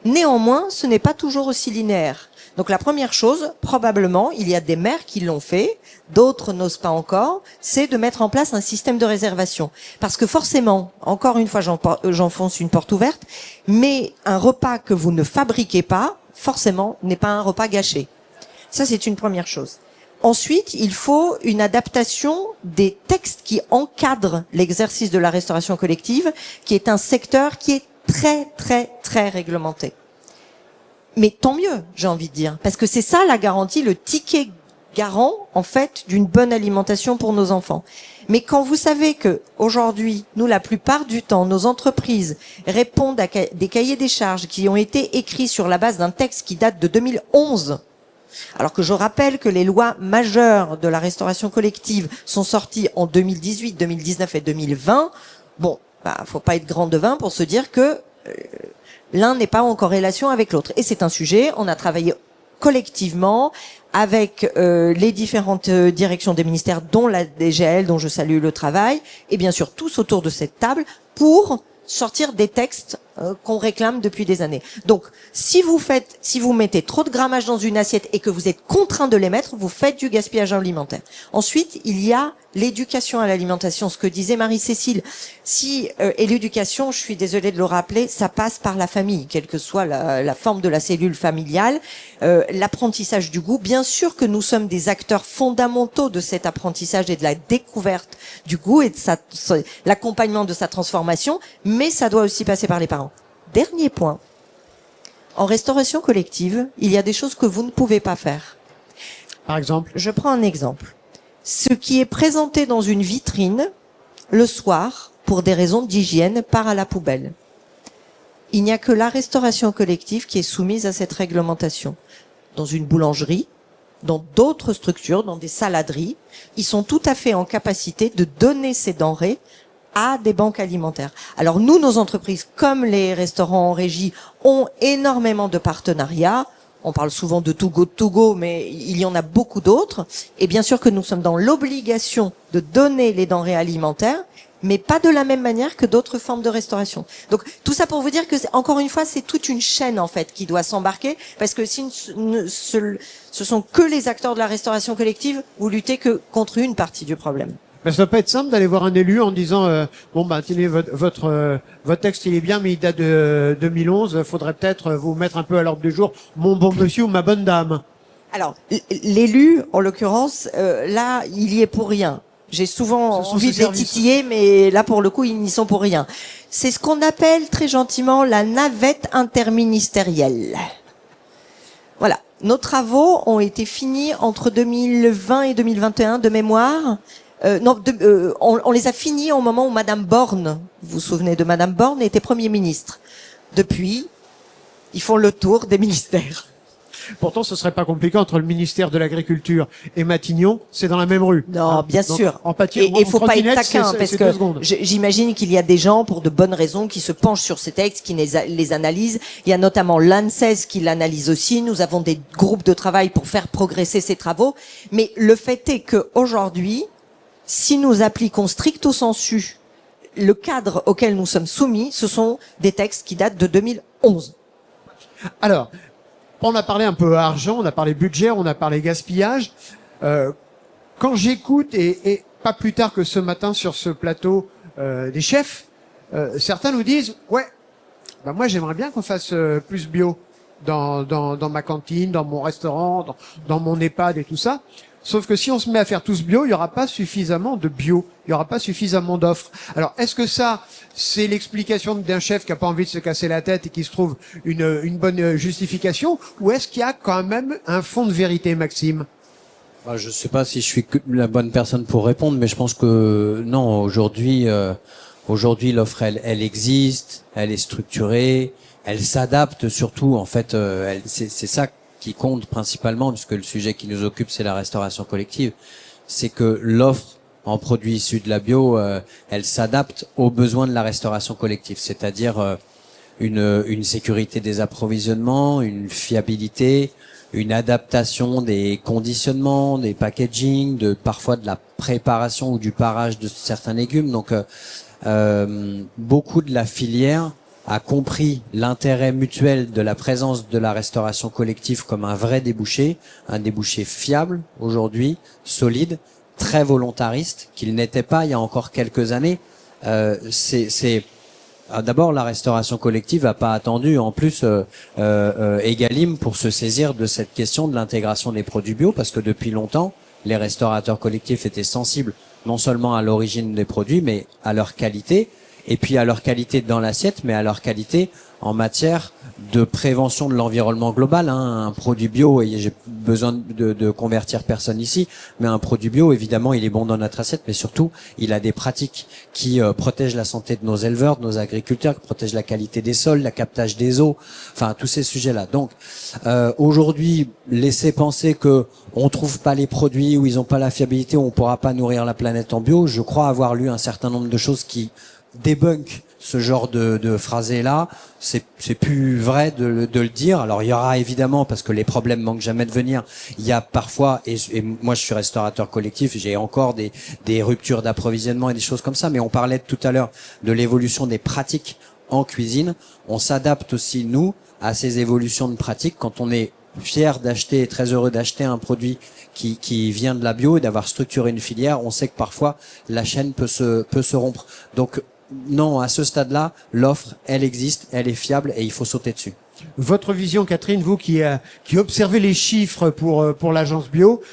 Néanmoins, ce n'est pas toujours aussi linéaire. Donc la première chose, probablement, il y a des maires qui l'ont fait, d'autres n'osent pas encore, c'est de mettre en place un système de réservation. Parce que forcément, encore une fois, j'enfonce une porte ouverte, mais un repas que vous ne fabriquez pas, forcément, n'est pas un repas gâché. Ça, c'est une première chose. Ensuite, il faut une adaptation des textes qui encadrent l'exercice de la restauration collective, qui est un secteur qui est très, très, très réglementé. Mais tant mieux, j'ai envie de dire, parce que c'est ça la garantie, le ticket garant, en fait, d'une bonne alimentation pour nos enfants. Mais quand vous savez que aujourd'hui, nous, la plupart du temps, nos entreprises répondent à des cahiers des charges qui ont été écrits sur la base d'un texte qui date de 2011, alors que je rappelle que les lois majeures de la restauration collective sont sorties en 2018, 2019 et 2020, bon, faut pas être grand devin pour se dire que l'un n'est pas en corrélation avec l'autre. Et c'est un sujet, on a travaillé collectivement avec les différentes directions des ministères, dont la DGL, dont je salue le travail, et bien sûr tous autour de cette table, pour sortir des textes qu'on réclame depuis des années. Donc, si vous mettez trop de grammage dans une assiette et que vous êtes contraint de les mettre, vous faites du gaspillage alimentaire. Ensuite, il y a l'éducation à l'alimentation, ce que disait Marie-Cécile. Et l'éducation, je suis désolée de le rappeler, ça passe par la famille, quelle que soit la forme de la cellule familiale, l'apprentissage du goût. Bien sûr que nous sommes des acteurs fondamentaux de cet apprentissage et de la découverte du goût et de l'accompagnement de sa transformation, mais ça doit aussi passer par les parents. Dernier point. En restauration collective, il y a des choses que vous ne pouvez pas faire. Par exemple? Je prends un exemple. Ce qui est présenté dans une vitrine, le soir, pour des raisons d'hygiène, part à la poubelle. Il n'y a que la restauration collective qui est soumise à cette réglementation. Dans une boulangerie, dans d'autres structures, dans des saladeries, ils sont tout à fait en capacité de donner ces denrées à des banques alimentaires. Alors nous, nos entreprises, comme les restaurants en régie, ont énormément de partenariats. On parle souvent de To Go, mais il y en a beaucoup d'autres. Et bien sûr que nous sommes dans l'obligation de donner les denrées alimentaires, mais pas de la même manière que d'autres formes de restauration. Donc tout ça pour vous dire que, encore une fois, c'est toute une chaîne en fait qui doit s'embarquer, parce que si ce sont que les acteurs de la restauration collective, vous luttez que contre une partie du problème. Mais ça doit pas être simple d'aller voir un élu en disant bon bah tenez votre texte il est bien mais il date de 2011, faudrait peut-être vous mettre un peu à l'ordre du jour, mon bon monsieur ou ma bonne dame. Alors, l'élu, en l'occurrence, là, il y est pour rien. J'ai souvent Ce sont envie ses de les services. titiller, mais là, pour le coup, ils n'y sont pour rien. C'est ce qu'on appelle très gentiment la navette interministérielle. Voilà. Nos travaux ont été finis entre 2020 et 2021 de mémoire. On les a finis au moment où Madame Borne, vous vous souvenez de Madame Borne, était Premier ministre. Depuis, ils font le tour des ministères. Pourtant, ce serait pas compliqué entre le ministère de l'Agriculture et Matignon, c'est dans la même rue. Non, Hein. bien Donc, sûr. En Et il faut pas être taquin, c'est parce 2 que secondes. j'imagine qu'il y a des gens, pour de bonnes raisons, qui se penchent sur ces textes, qui les analysent. Il y a notamment l'ANSES qui l'analyse aussi. Nous avons des groupes de travail pour faire progresser ces travaux. Mais le fait est que aujourd'hui, si nous appliquons stricto sensu le cadre auquel nous sommes soumis, ce sont des textes qui datent de 2011. Alors, on a parlé un peu argent, on a parlé budget, on a parlé gaspillage. Quand j'écoute, et pas plus tard que ce matin sur ce plateau des chefs, certains nous disent « Ouais, bah moi j'aimerais bien qu'on fasse plus bio dans ma cantine, dans mon restaurant, dans mon EHPAD et tout ça. » Sauf que si on se met à faire tous bio, il y aura pas suffisamment de bio, il y aura pas suffisamment d'offres. Alors, est-ce que ça, c'est l'explication d'un chef qui a pas envie de se casser la tête et qui se trouve une bonne justification, ou est-ce qu'il y a quand même un fond de vérité, Maxime? Bah, je sais pas si je suis la bonne personne pour répondre, mais je pense que non. Aujourd'hui, l'offre elle existe, elle est structurée, elle s'adapte surtout. En fait, c'est ça qui compte principalement, puisque le sujet qui nous occupe, c'est la restauration collective. C'est que l'offre en produits issus de la bio, elle s'adapte aux besoins de la restauration collective, c'est-à-dire une sécurité des approvisionnements, une fiabilité, une adaptation des conditionnements, des packaging, parfois de la préparation ou du parage de certains légumes. Donc, beaucoup de la filière a compris l'intérêt mutuel de la présence de la restauration collective comme un vrai débouché, un débouché fiable aujourd'hui, solide, très volontariste, qu'il n'était pas il y a encore quelques années. D'abord, la restauration collective n'a pas attendu en plus Egalim pour se saisir de cette question de l'intégration des produits bio, parce que depuis longtemps, les restaurateurs collectifs étaient sensibles non seulement à l'origine des produits, mais à leur qualité, et puis à leur qualité dans l'assiette, mais à leur qualité en matière de prévention de l'environnement global. Un produit bio, et j'ai besoin de convertir personne ici, mais un produit bio, évidemment, il est bon dans notre assiette, mais surtout, il a des pratiques qui protègent la santé de nos éleveurs, de nos agriculteurs, qui protègent la qualité des sols, la captage des eaux, enfin tous ces sujets-là. Donc, aujourd'hui, laisser penser que on trouve pas les produits, ou ils ont pas la fiabilité, ou on pourra pas nourrir la planète en bio, je crois avoir lu un certain nombre de choses qui débunk ce genre de phrasé-là. C'est plus vrai de le dire. Alors il y aura évidemment, parce que les problèmes manquent jamais de venir, il y a parfois, et moi je suis restaurateur collectif, j'ai encore des ruptures d'approvisionnement et des choses comme ça, mais on parlait tout à l'heure de l'évolution des pratiques en cuisine. On s'adapte aussi, nous, à ces évolutions de pratiques quand on est fier d'acheter, très heureux d'acheter un produit qui vient de la bio et d'avoir structuré une filière. On sait que parfois la chaîne peut se rompre. Donc non, à ce stade-là, l'offre, elle existe, elle est fiable et il faut sauter dessus. Votre vision, Catherine, vous qui observez les chiffres pour l'agence bio,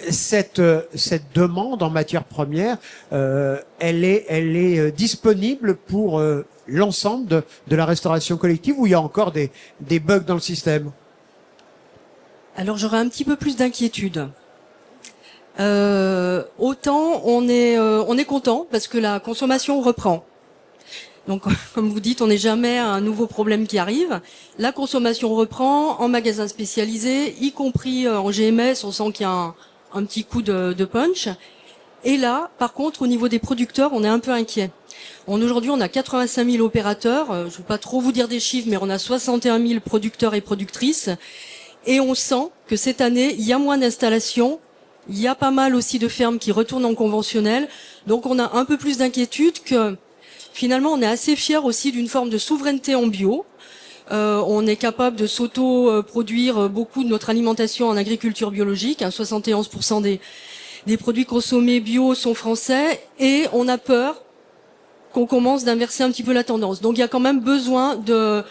cette demande en matière première, elle est disponible pour l'ensemble de la restauration collective, ou il y a encore des bugs dans le système? Alors j'aurais un petit peu plus d'inquiétude. Autant on est content parce que la consommation reprend. Donc comme vous dites, on n'est jamais à un nouveau problème qui arrive. La consommation reprend en magasins spécialisés, y compris en GMS, on sent qu'il y a un petit coup de punch. Et là, par contre, au niveau des producteurs, on est un peu inquiet. Aujourd'hui, on a 85 000 opérateurs. Je ne vais pas trop vous dire des chiffres, mais on a 61 000 producteurs et productrices. Et on sent que cette année, il y a moins d'installations. Il y a pas mal aussi de fermes qui retournent en conventionnel. Donc on a un peu plus d'inquiétude que finalement on est assez fiers aussi d'une forme de souveraineté en bio. On est capable de s'auto-produire beaucoup de notre alimentation en agriculture biologique. 71% des produits consommés bio sont français, et on a peur qu'on commence d'inverser un petit peu la tendance. Donc il y a quand même besoin de...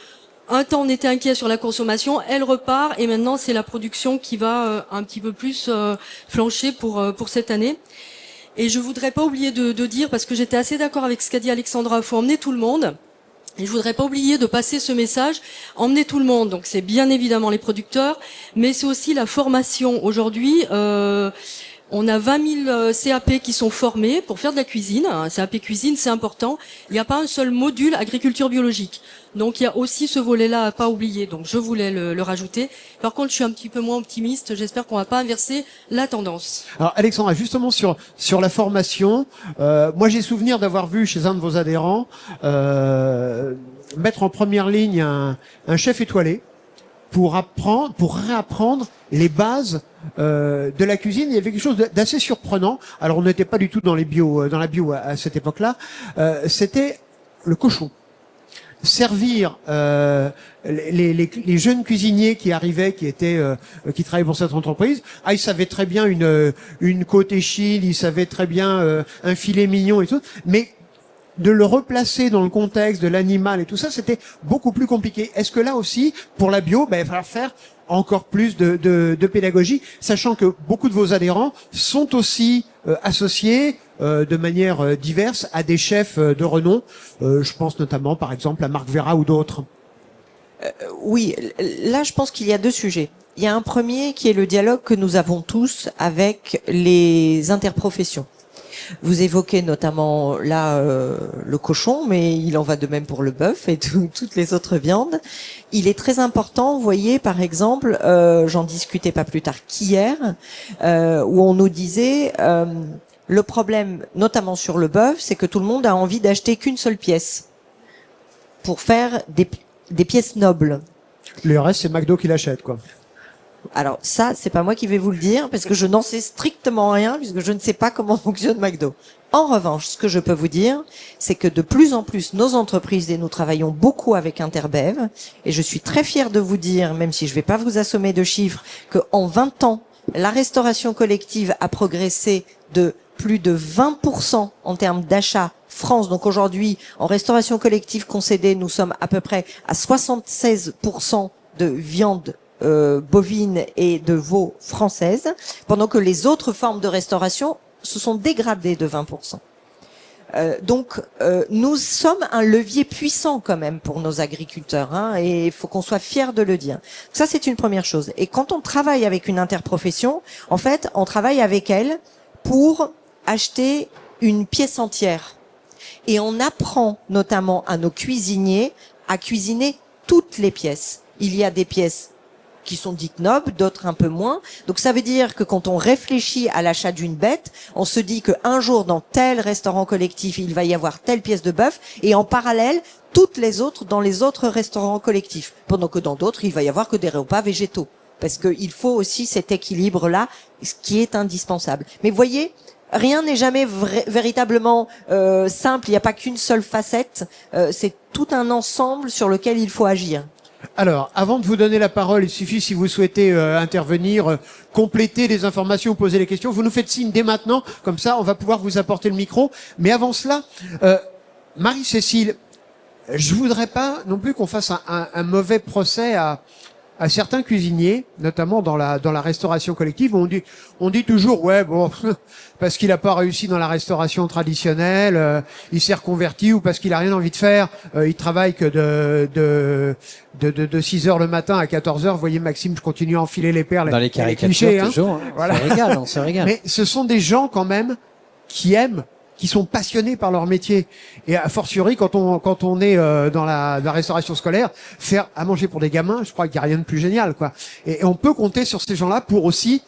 Un temps on était inquiet sur la consommation, elle repart, et maintenant c'est la production qui va un petit peu plus flancher pour cette année. Et je voudrais pas oublier de dire, parce que j'étais assez d'accord avec ce qu'a dit Alexandra, il faut emmener tout le monde. Et je voudrais pas oublier de passer ce message, emmener tout le monde. Donc c'est bien évidemment les producteurs, mais c'est aussi la formation. Aujourd'hui, on a 20 000 CAP qui sont formés pour faire de la cuisine. Un CAP cuisine, c'est important. Il n'y a pas un seul module agriculture biologique. Donc il y a aussi ce volet-là à pas oublier. Donc je voulais le rajouter. Par contre, je suis un petit peu moins optimiste. J'espère qu'on va pas inverser la tendance. Alors Alexandra, justement sur la formation, moi j'ai souvenir d'avoir vu chez un de vos adhérents mettre en première ligne un chef étoilé pour réapprendre les bases de la cuisine. Il y avait quelque chose d'assez surprenant. Alors on n'était pas du tout dans la bio à cette époque-là. C'était le cochon. Servir les jeunes cuisiniers qui arrivaient, qui travaillaient pour cette entreprise. Ils savaient très bien une côte échine, ils savaient très bien un filet mignon et tout, mais de le replacer dans le contexte de l'animal et tout ça, c'était beaucoup plus compliqué. Est-ce que là aussi, pour la bio, il va falloir faire encore plus de pédagogie, sachant que beaucoup de vos adhérents sont aussi associés de manière diverse à des chefs de renom. Je pense notamment, par exemple, à Marc Vera ou d'autres. Oui, là, je pense qu'il y a deux sujets. Il y a un premier qui est le dialogue que nous avons tous avec les interprofessions. Vous évoquez notamment là le cochon, mais il en va de même pour le bœuf et toutes les autres viandes. Il est très important, vous voyez, par exemple, j'en discutais pas plus tard qu'hier, où on nous disait le problème, notamment sur le bœuf, c'est que tout le monde a envie d'acheter qu'une seule pièce pour faire des pièces nobles. Le reste, c'est McDo qui l'achète, quoi. Alors ça, c'est pas moi qui vais vous le dire, parce que je n'en sais strictement rien, puisque je ne sais pas comment fonctionne McDo. En revanche, ce que je peux vous dire, c'est que de plus en plus, nos entreprises, et nous travaillons beaucoup avec Interbev, et je suis très fière de vous dire, même si je vais pas vous assommer de chiffres, qu'en 20 ans, la restauration collective a progressé de plus de 20% en termes d'achat France. Donc aujourd'hui, en restauration collective concédée, nous sommes à peu près à 76% de viande bovine et de veau française, pendant que les autres formes de restauration se sont dégradées de 20%. Donc, nous sommes un levier puissant quand même pour nos agriculteurs, hein, et il faut qu'on soit fier de le dire. Ça, c'est une première chose. Et quand on travaille avec une interprofession, en fait, on travaille avec elle pour acheter une pièce entière. Et on apprend notamment à nos cuisiniers à cuisiner toutes les pièces. Il y a des pièces qui sont dites nobles, d'autres un peu moins. Donc ça veut dire que quand on réfléchit à l'achat d'une bête, on se dit qu'un jour dans tel restaurant collectif, il va y avoir telle pièce de bœuf, et en parallèle, toutes les autres dans les autres restaurants collectifs. Pendant que dans d'autres, il va y avoir que des repas végétaux. Parce qu'il faut aussi cet équilibre-là, ce qui est indispensable. Mais voyez, rien n'est jamais véritablement simple, il n'y a pas qu'une seule facette, c'est tout un ensemble sur lequel il faut agir. Alors, avant de vous donner la parole, il suffit, si vous souhaitez intervenir, compléter les informations, poser les questions, vous nous faites signe dès maintenant, comme ça on va pouvoir vous apporter le micro. Mais avant cela, Marie-Cécile, je voudrais pas non plus qu'on fasse un mauvais procès à certains cuisiniers, notamment dans la restauration collective. On dit toujours, ouais, bon, parce qu'il a pas réussi dans la restauration traditionnelle, il s'est reconverti, ou parce qu'il a rien envie de faire, il travaille que de 6 heures le matin à 14 heures. Vous voyez, Maxime, je continue à enfiler les perles. Dans les caricatures, clichés, toujours, hein. Voilà. On se régale. Mais ce sont des gens, quand même, qui aiment, qui sont passionnés par leur métier. Et a fortiori, quand on est dans la restauration scolaire, faire à manger pour des gamins, je crois qu'il n'y a rien de plus génial, quoi. Et on peut compter sur ces gens-là pour aussi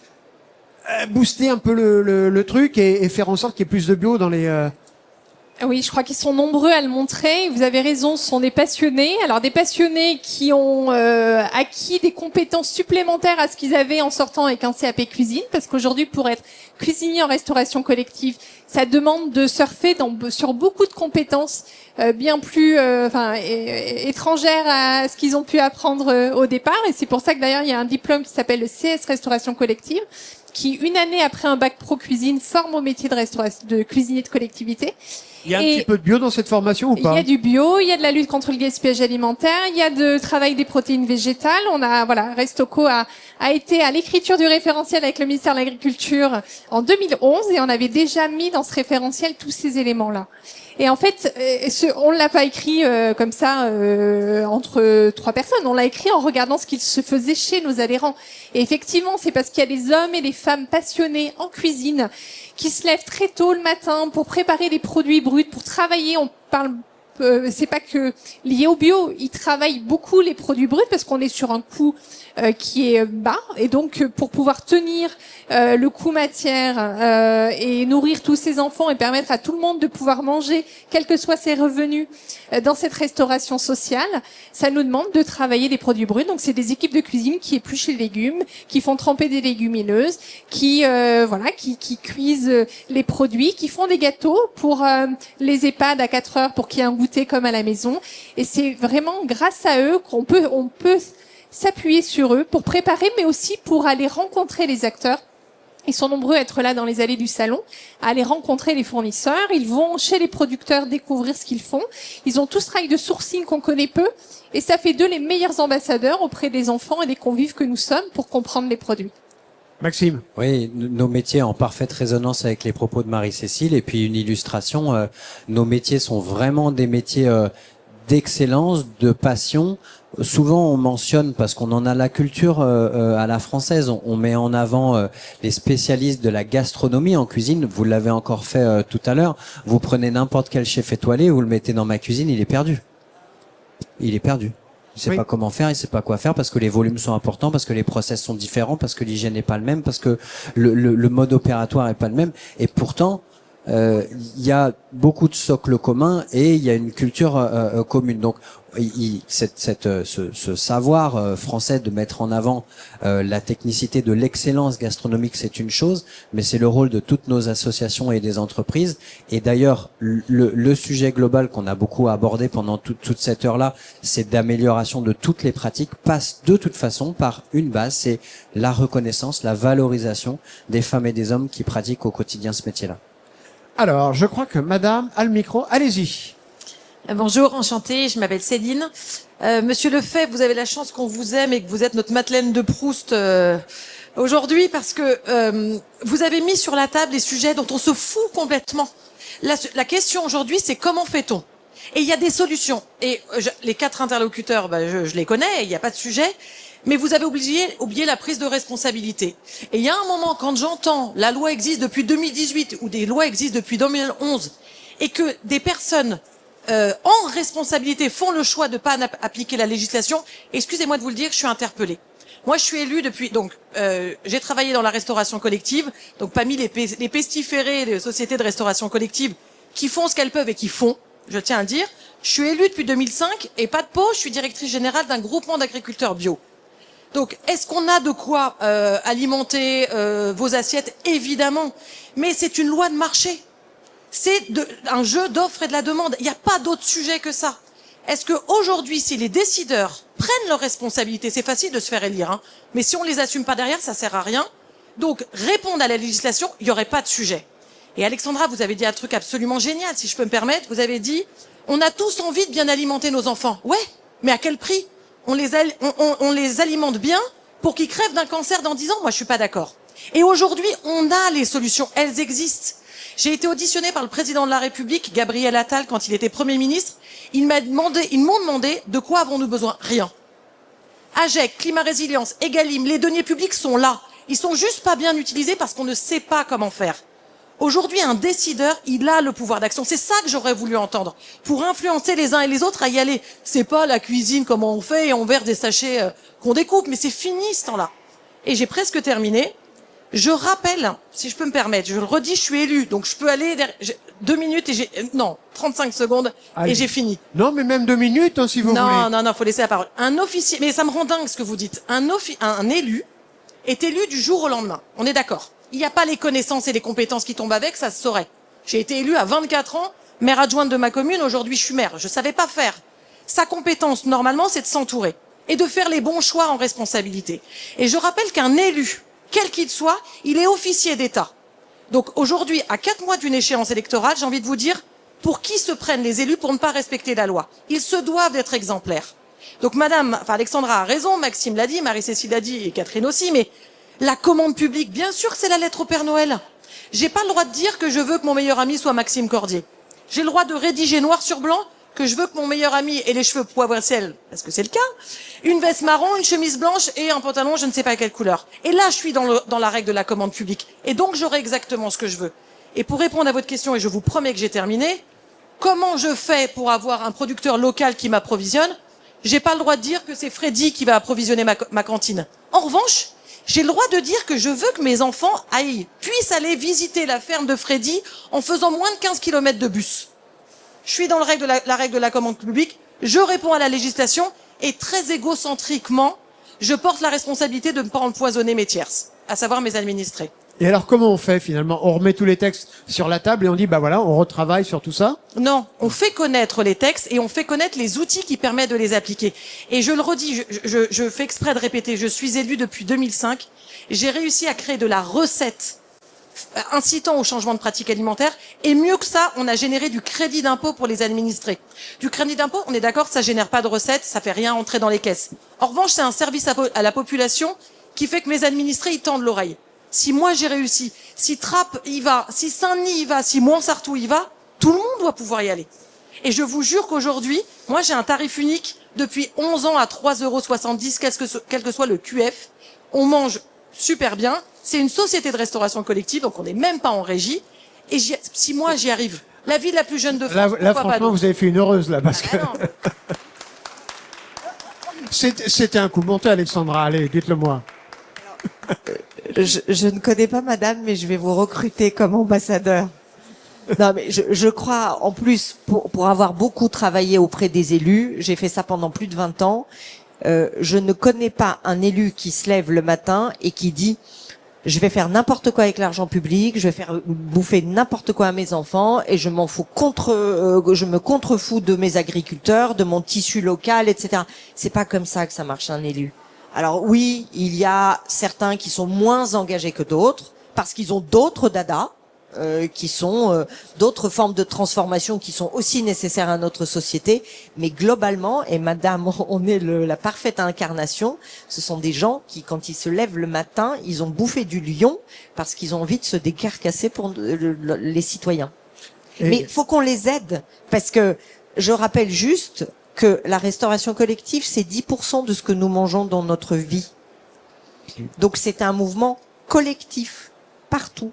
booster un peu le truc et faire en sorte qu'il y ait plus de bio dans les... Oui, je crois qu'ils sont nombreux à le montrer. Vous avez raison, ce sont des passionnés. Alors des passionnés qui ont acquis des compétences supplémentaires à ce qu'ils avaient en sortant avec un CAP cuisine, parce qu'aujourd'hui, pour être cuisinier en restauration collective, ça demande de surfer sur beaucoup de compétences bien plus étrangères à ce qu'ils ont pu apprendre au départ. Et c'est pour ça que d'ailleurs, il y a un diplôme qui s'appelle le CS Restauration collective. qui, une année après un bac pro cuisine, forme au métier de restauration, de cuisinier de collectivité. Il y a un Et petit peu de bio dans cette formation ou il pas? y a du bio, il y a de la lutte contre le gaspillage alimentaire, il y a de travail des protéines végétales. On a, voilà, Restocco a été à l'écriture du référentiel avec le ministère de l'Agriculture en 2011 et on avait déjà mis dans ce référentiel tous ces éléments-là. Et en fait, on l'a pas écrit comme ça entre trois personnes. On l'a écrit en regardant ce qu'il se faisait chez nos adhérents. Et effectivement, c'est parce qu'il y a des hommes et des femmes passionnés en cuisine qui se lèvent très tôt le matin pour préparer des produits bruts, pour travailler. On parle, c'est pas que lié au bio. Ils travaillent beaucoup les produits bruts parce qu'on est sur un coût qui est bas, et donc pour pouvoir tenir le coût matière et nourrir tous ces enfants et permettre à tout le monde de pouvoir manger, quels que soient ses revenus, dans cette restauration sociale, ça nous demande de travailler des produits bruts. Donc c'est des équipes de cuisine qui épluchent les légumes, qui font tremper des légumineuses, qui cuisent les produits, qui font des gâteaux pour les EHPAD à 4 heures pour qu'il y ait un goûter comme à la maison. Et c'est vraiment grâce à eux qu'on peut s'appuyer sur eux pour préparer, mais aussi pour aller rencontrer les acteurs. Ils sont nombreux à être là dans les allées du salon, à aller rencontrer les fournisseurs. Ils vont chez les producteurs découvrir ce qu'ils font. Ils ont tout ce travail de sourcing qu'on connaît peu, et ça fait d'eux les meilleurs ambassadeurs auprès des enfants et des convives que nous sommes pour comprendre les produits. Maxime. Oui, nos métiers en parfaite résonance avec les propos de Marie-Cécile, et puis une illustration, nos métiers sont vraiment des métiers d'excellence, de passion. Souvent on mentionne, parce qu'on en a la culture à la française, on met en avant les spécialistes de la gastronomie en cuisine. Vous l'avez encore fait tout à l'heure. Vous prenez n'importe quel chef étoilé, vous le mettez dans ma cuisine, il est perdu. Il est perdu. Il sait pas comment faire, il sait pas quoi faire, parce que les volumes sont importants, parce que les process sont différents, parce que l'hygiène n'est pas le même, parce que le mode opératoire est pas le même. Et pourtant, il y a beaucoup de socles communs et il y a une culture commune. Donc, ce savoir français de mettre en avant la technicité de l'excellence gastronomique, c'est une chose, mais c'est le rôle de toutes nos associations et des entreprises. Et d'ailleurs, le sujet global qu'on a beaucoup abordé pendant toute cette heure-là, c'est d'amélioration de toutes les pratiques, passe de toute façon par une base, c'est la reconnaissance, la valorisation des femmes et des hommes qui pratiquent au quotidien ce métier-là. Alors, je crois que madame a le micro. Allez-y. Bonjour, enchantée, je m'appelle Céline. Monsieur Lefebvre, vous avez la chance qu'on vous aime et que vous êtes notre Madeleine de Proust aujourd'hui, parce que vous avez mis sur la table des sujets dont on se fout complètement. La question aujourd'hui, c'est comment fait-on? Et il y a des solutions. Et les 4 interlocuteurs, je les connais, il n'y a pas de sujet. Mais vous avez oublié la prise de responsabilité. Et il y a un moment, quand j'entends la loi existe depuis 2018 ou des lois existent depuis 2011 et que des personnes en responsabilité font le choix de pas appliquer la législation, excusez-moi de vous le dire, je suis interpellée. Moi, je suis élue depuis, donc j'ai travaillé dans la restauration collective, donc parmi les pestiférés des sociétés de restauration collective qui font ce qu'elles peuvent et qui font, je tiens à le dire. Je suis élue depuis 2005 et pas de peau, je suis directrice générale d'un groupement d'agriculteurs bio. Donc, est-ce qu'on a de quoi alimenter vos assiettes? Évidemment, mais c'est une loi de marché. C'est un jeu d'offre et de la demande. Il n'y a pas d'autre sujet que ça. Est-ce que aujourd'hui, si les décideurs prennent leurs responsabilités, c'est facile de se faire élire, hein, mais si on les assume pas derrière, ça sert à rien. Donc, répondre à la législation, il n'y aurait pas de sujet. Et Alexandra, vous avez dit un truc absolument génial, si je peux me permettre. Vous avez dit, on a tous envie de bien alimenter nos enfants. Ouais, mais à quel prix? On les alimente bien pour qu'ils crèvent d'un cancer dans 10 ans? Moi, je suis pas d'accord. Et aujourd'hui, on a les solutions, elles existent. J'ai été auditionnée par le président de la République, Gabriel Attal, quand il était Premier ministre. Ils m'ont demandé de quoi avons-nous besoin? Rien. AGEC, Climat Résilience, Egalim, les deniers publics sont là. Ils sont juste pas bien utilisés parce qu'on ne sait pas comment faire. Aujourd'hui, un décideur, il a le pouvoir d'action. C'est ça que j'aurais voulu entendre. Pour influencer les uns et les autres à y aller. C'est pas la cuisine, comment on fait, et on verse des sachets qu'on découpe, mais c'est fini ce temps-là. Et j'ai presque terminé. Je rappelle, si je peux me permettre, je le redis, je suis élue, donc je peux aller 2 minutes et 35 secondes. Allez. Et j'ai fini. Non, mais même 2 minutes, hein, si vous voulez. Non, faut laisser la parole. Un officier, mais ça me rend dingue ce que vous dites. Un élu est élu du jour au lendemain. On est d'accord. Il n'y a pas les connaissances et les compétences qui tombent avec, ça se saurait. J'ai été élue à 24 ans, maire adjointe de ma commune, aujourd'hui je suis maire. Je savais pas faire. Sa compétence, normalement, c'est de s'entourer et de faire les bons choix en responsabilité. Et je rappelle qu'un élu quel qu'il soit, il est officier d'État. Donc aujourd'hui, à 4 mois d'une échéance électorale, j'ai envie de vous dire, pour qui se prennent les élus pour ne pas respecter la loi? Ils se doivent d'être exemplaires. Donc Alexandra a raison, Maxime l'a dit, Marie-Cécile l'a dit et Catherine aussi, mais la commande publique, bien sûr que c'est la lettre au Père Noël. J'ai pas le droit de dire que je veux que mon meilleur ami soit Maxime Cordier. J'ai le droit de rédiger noir sur blanc que je veux que mon meilleur ami ait les cheveux poivre et sel, parce que c'est le cas, une veste marron, une chemise blanche et un pantalon je ne sais pas quelle couleur. Et là, je suis dans la règle de la commande publique. Et donc, j'aurai exactement ce que je veux. Et pour répondre à votre question, et je vous promets que j'ai terminé, comment je fais pour avoir un producteur local qui m'approvisionne? J'ai pas le droit de dire que c'est Freddy qui va approvisionner ma cantine. En revanche, j'ai le droit de dire que je veux que mes enfants puissent aller visiter la ferme de Freddy en faisant moins de 15 km de bus. Je suis dans la règle de la commande publique, je réponds à la législation et très égocentriquement, je porte la responsabilité de ne pas empoisonner mes tierces, à savoir mes administrés. Et alors, comment on fait finalement? On remet tous les textes sur la table et on dit, bah voilà, on retravaille sur tout ça? Non, on fait connaître les textes et on fait connaître les outils qui permettent de les appliquer. Et je le redis, je fais exprès de répéter, je suis élue depuis 2005, j'ai réussi à créer de la recette incitant au changement de pratiques alimentaires, et mieux que ça, on a généré du crédit d'impôt pour les administrés. Du crédit d'impôt, on est d'accord, ça génère pas de recettes, ça fait rien entrer dans les caisses. En revanche, c'est un service à la population qui fait que mes administrés, ils tendent l'oreille. Si moi j'ai réussi, si Trappes y va, si Saint-Denis y va, si Montsartou y va, tout le monde doit pouvoir y aller. Et je vous jure qu'aujourd'hui, moi j'ai un tarif unique depuis 11 ans à 3,70 €, quel que soit le QF. On mange super bien. C'est une société de restauration collective, donc on n'est même pas en régie. Et si moi j'y arrive, la ville la plus jeune de France, Là franchement, vous avez fait une heureuse là, parce que non. c'était un coup monté, Alexandra. Allez, dites-le moi. Je ne connais pas madame, mais je vais vous recruter comme ambassadeur. Non, mais je crois, en plus, pour avoir beaucoup travaillé auprès des élus, j'ai fait ça pendant plus de 20 ans, je ne connais pas un élu qui se lève le matin et qui dit je vais faire n'importe quoi avec l'argent public, je vais faire bouffer n'importe quoi à mes enfants et je me contrefous de mes agriculteurs, de mon tissu local, etc. C'est pas comme ça que ça marche un élu. Alors oui, il y a certains qui sont moins engagés que d'autres parce qu'ils ont d'autres dadas, qui sont d'autres formes de transformation qui sont aussi nécessaires à notre société. Mais globalement, et madame, on est la parfaite incarnation, ce sont des gens qui, quand ils se lèvent le matin, ils ont bouffé du lion parce qu'ils ont envie de se décarcasser pour les citoyens. Mais il faut qu'on les aide, parce que je rappelle juste que la restauration collective, c'est 10% de ce que nous mangeons dans notre vie. Donc c'est un mouvement collectif, partout.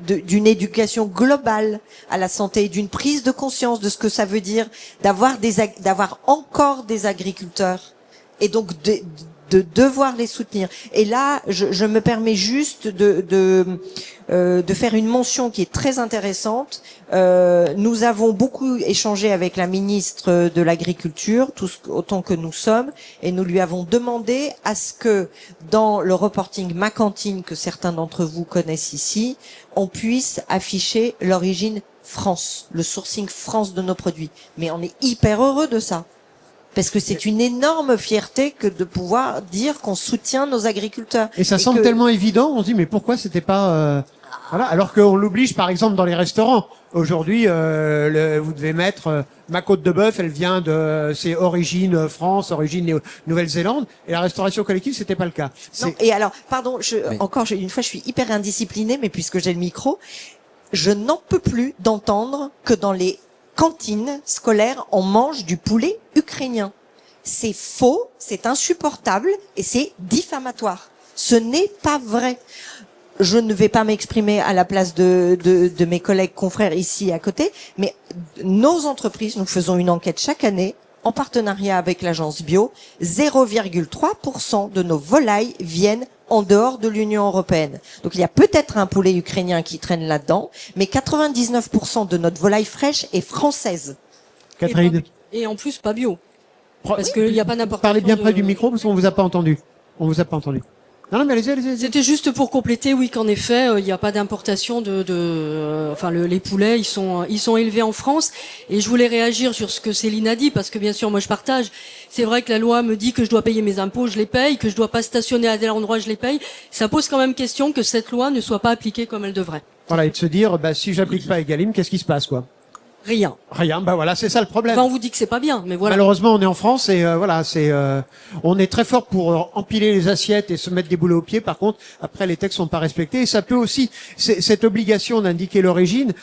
D'une éducation globale à la santé, d'une prise de conscience de ce que ça veut dire d'avoir encore des agriculteurs et donc de devoir les soutenir. Et là, je me permets juste de faire une mention qui est très intéressante. Nous avons beaucoup échangé avec la ministre de l'Agriculture, autant que nous sommes, et nous lui avons demandé à ce que dans le reporting Ma Cantine, que certains d'entre vous connaissent ici, on puisse afficher l'origine France, le sourcing France de nos produits. Mais on est hyper heureux de ça. Parce que c'est une énorme fierté que de pouvoir dire qu'on soutient nos agriculteurs. Et ça semble tellement évident, on se dit mais pourquoi c'était pas voilà, alors qu'on l'oblige par exemple dans les restaurants. Aujourd'hui, vous devez mettre ma côte de bœuf, elle vient c'est origine France, origine Nouvelle-Zélande, et la restauration collective c'était pas le cas. Non, et alors, pardon, une fois je suis hyper indisciplinée, mais puisque j'ai le micro, je n'en peux plus d'entendre que dans les cantines scolaires, on mange du poulet ukrainien. C'est faux, c'est insupportable et c'est diffamatoire. Ce n'est pas vrai. Je ne vais pas m'exprimer à la place de mes collègues confrères ici à côté, mais nos entreprises, nous faisons une enquête chaque année en partenariat avec l'agence bio, 0,3% de nos volailles viennent en dehors de l'Union européenne. Donc il y a peut-être un poulet ukrainien qui traîne là-dedans, mais 99% de notre volaille fraîche est française. Catherine. Et en plus pas bio. Parce qu'il n'y a pas n'importe Parlez bien près du micro parce qu'on vous a pas entendu. On vous a pas entendu. Non, mais allez-y. C'était juste pour compléter, oui, qu'en effet, il n'y a pas d'importation enfin, les poulets, ils sont élevés en France. Et je voulais réagir sur ce que Céline a dit, parce que bien sûr, moi, je partage. C'est vrai que la loi me dit que je dois payer mes impôts, je les paye, que je dois pas stationner à tel endroit, je les paye. Ça pose quand même question que cette loi ne soit pas appliquée comme elle devrait. Voilà, et de se dire, bah, si j'applique pas Egalim, qu'est-ce qui se passe, quoi? Rien. Rien, bah voilà, c'est ça le problème. Enfin, on vous dit que c'est pas bien, mais voilà. Malheureusement, on est en France et voilà, on est très fort pour empiler les assiettes et se mettre des boulets aux pieds. Par contre, après, les textes sont pas respectés et ça peut aussi, cette obligation d'indiquer l'origine,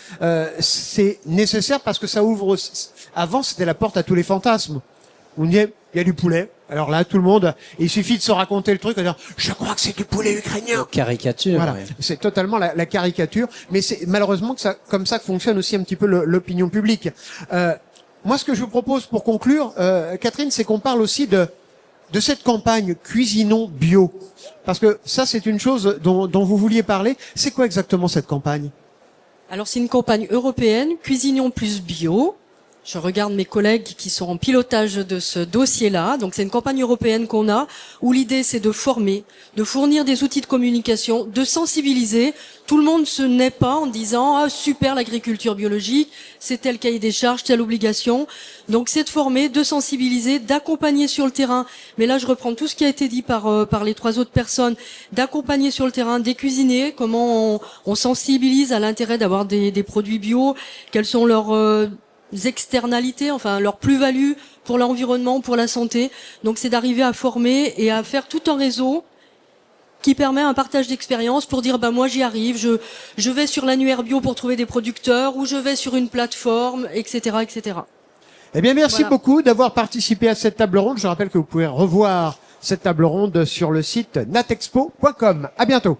c'est nécessaire parce que ça ouvre. Avant, c'était la porte à tous les fantasmes. On dit, il y a du poulet. Alors là, tout le monde, il suffit de se raconter le truc, de dire, je crois que c'est du poulet ukrainien. Caricature. Voilà, Ouais. c'est totalement la caricature, mais c'est malheureusement que ça, comme ça que fonctionne aussi un petit peu l'opinion publique. Moi, ce que je vous propose pour conclure, Catherine, c'est qu'on parle aussi de cette campagne Cuisinons bio, parce que ça, c'est une chose dont vous vouliez parler. C'est quoi exactement cette campagne? Alors, c'est une campagne européenne, Cuisinons plus bio. Je regarde mes collègues qui sont en pilotage de ce dossier-là. Donc, c'est une campagne européenne qu'on a, où l'idée, c'est de former, de fournir des outils de communication, de sensibiliser. Tout le monde se naît pas en disant, ah, super, l'agriculture biologique, c'est tel cahier des charges, telle obligation. Donc, c'est de former, de sensibiliser, d'accompagner sur le terrain. Mais là, je reprends tout ce qui a été dit par les trois autres personnes, d'accompagner sur le terrain, des cuisiniers, comment on sensibilise à l'intérêt d'avoir des produits bio, quels sont leurs externalités, enfin leur plus-value pour l'environnement, pour la santé. Donc c'est d'arriver à former et à faire tout un réseau qui permet un partage d'expérience pour dire, bah moi j'y arrive, je vais sur l'annuaire bio pour trouver des producteurs, ou je vais sur une plateforme, etc., etc. Eh bien, merci Voilà. beaucoup d'avoir participé à cette table ronde. Je rappelle que vous pouvez revoir cette table ronde sur le site natexpo.com. À bientôt.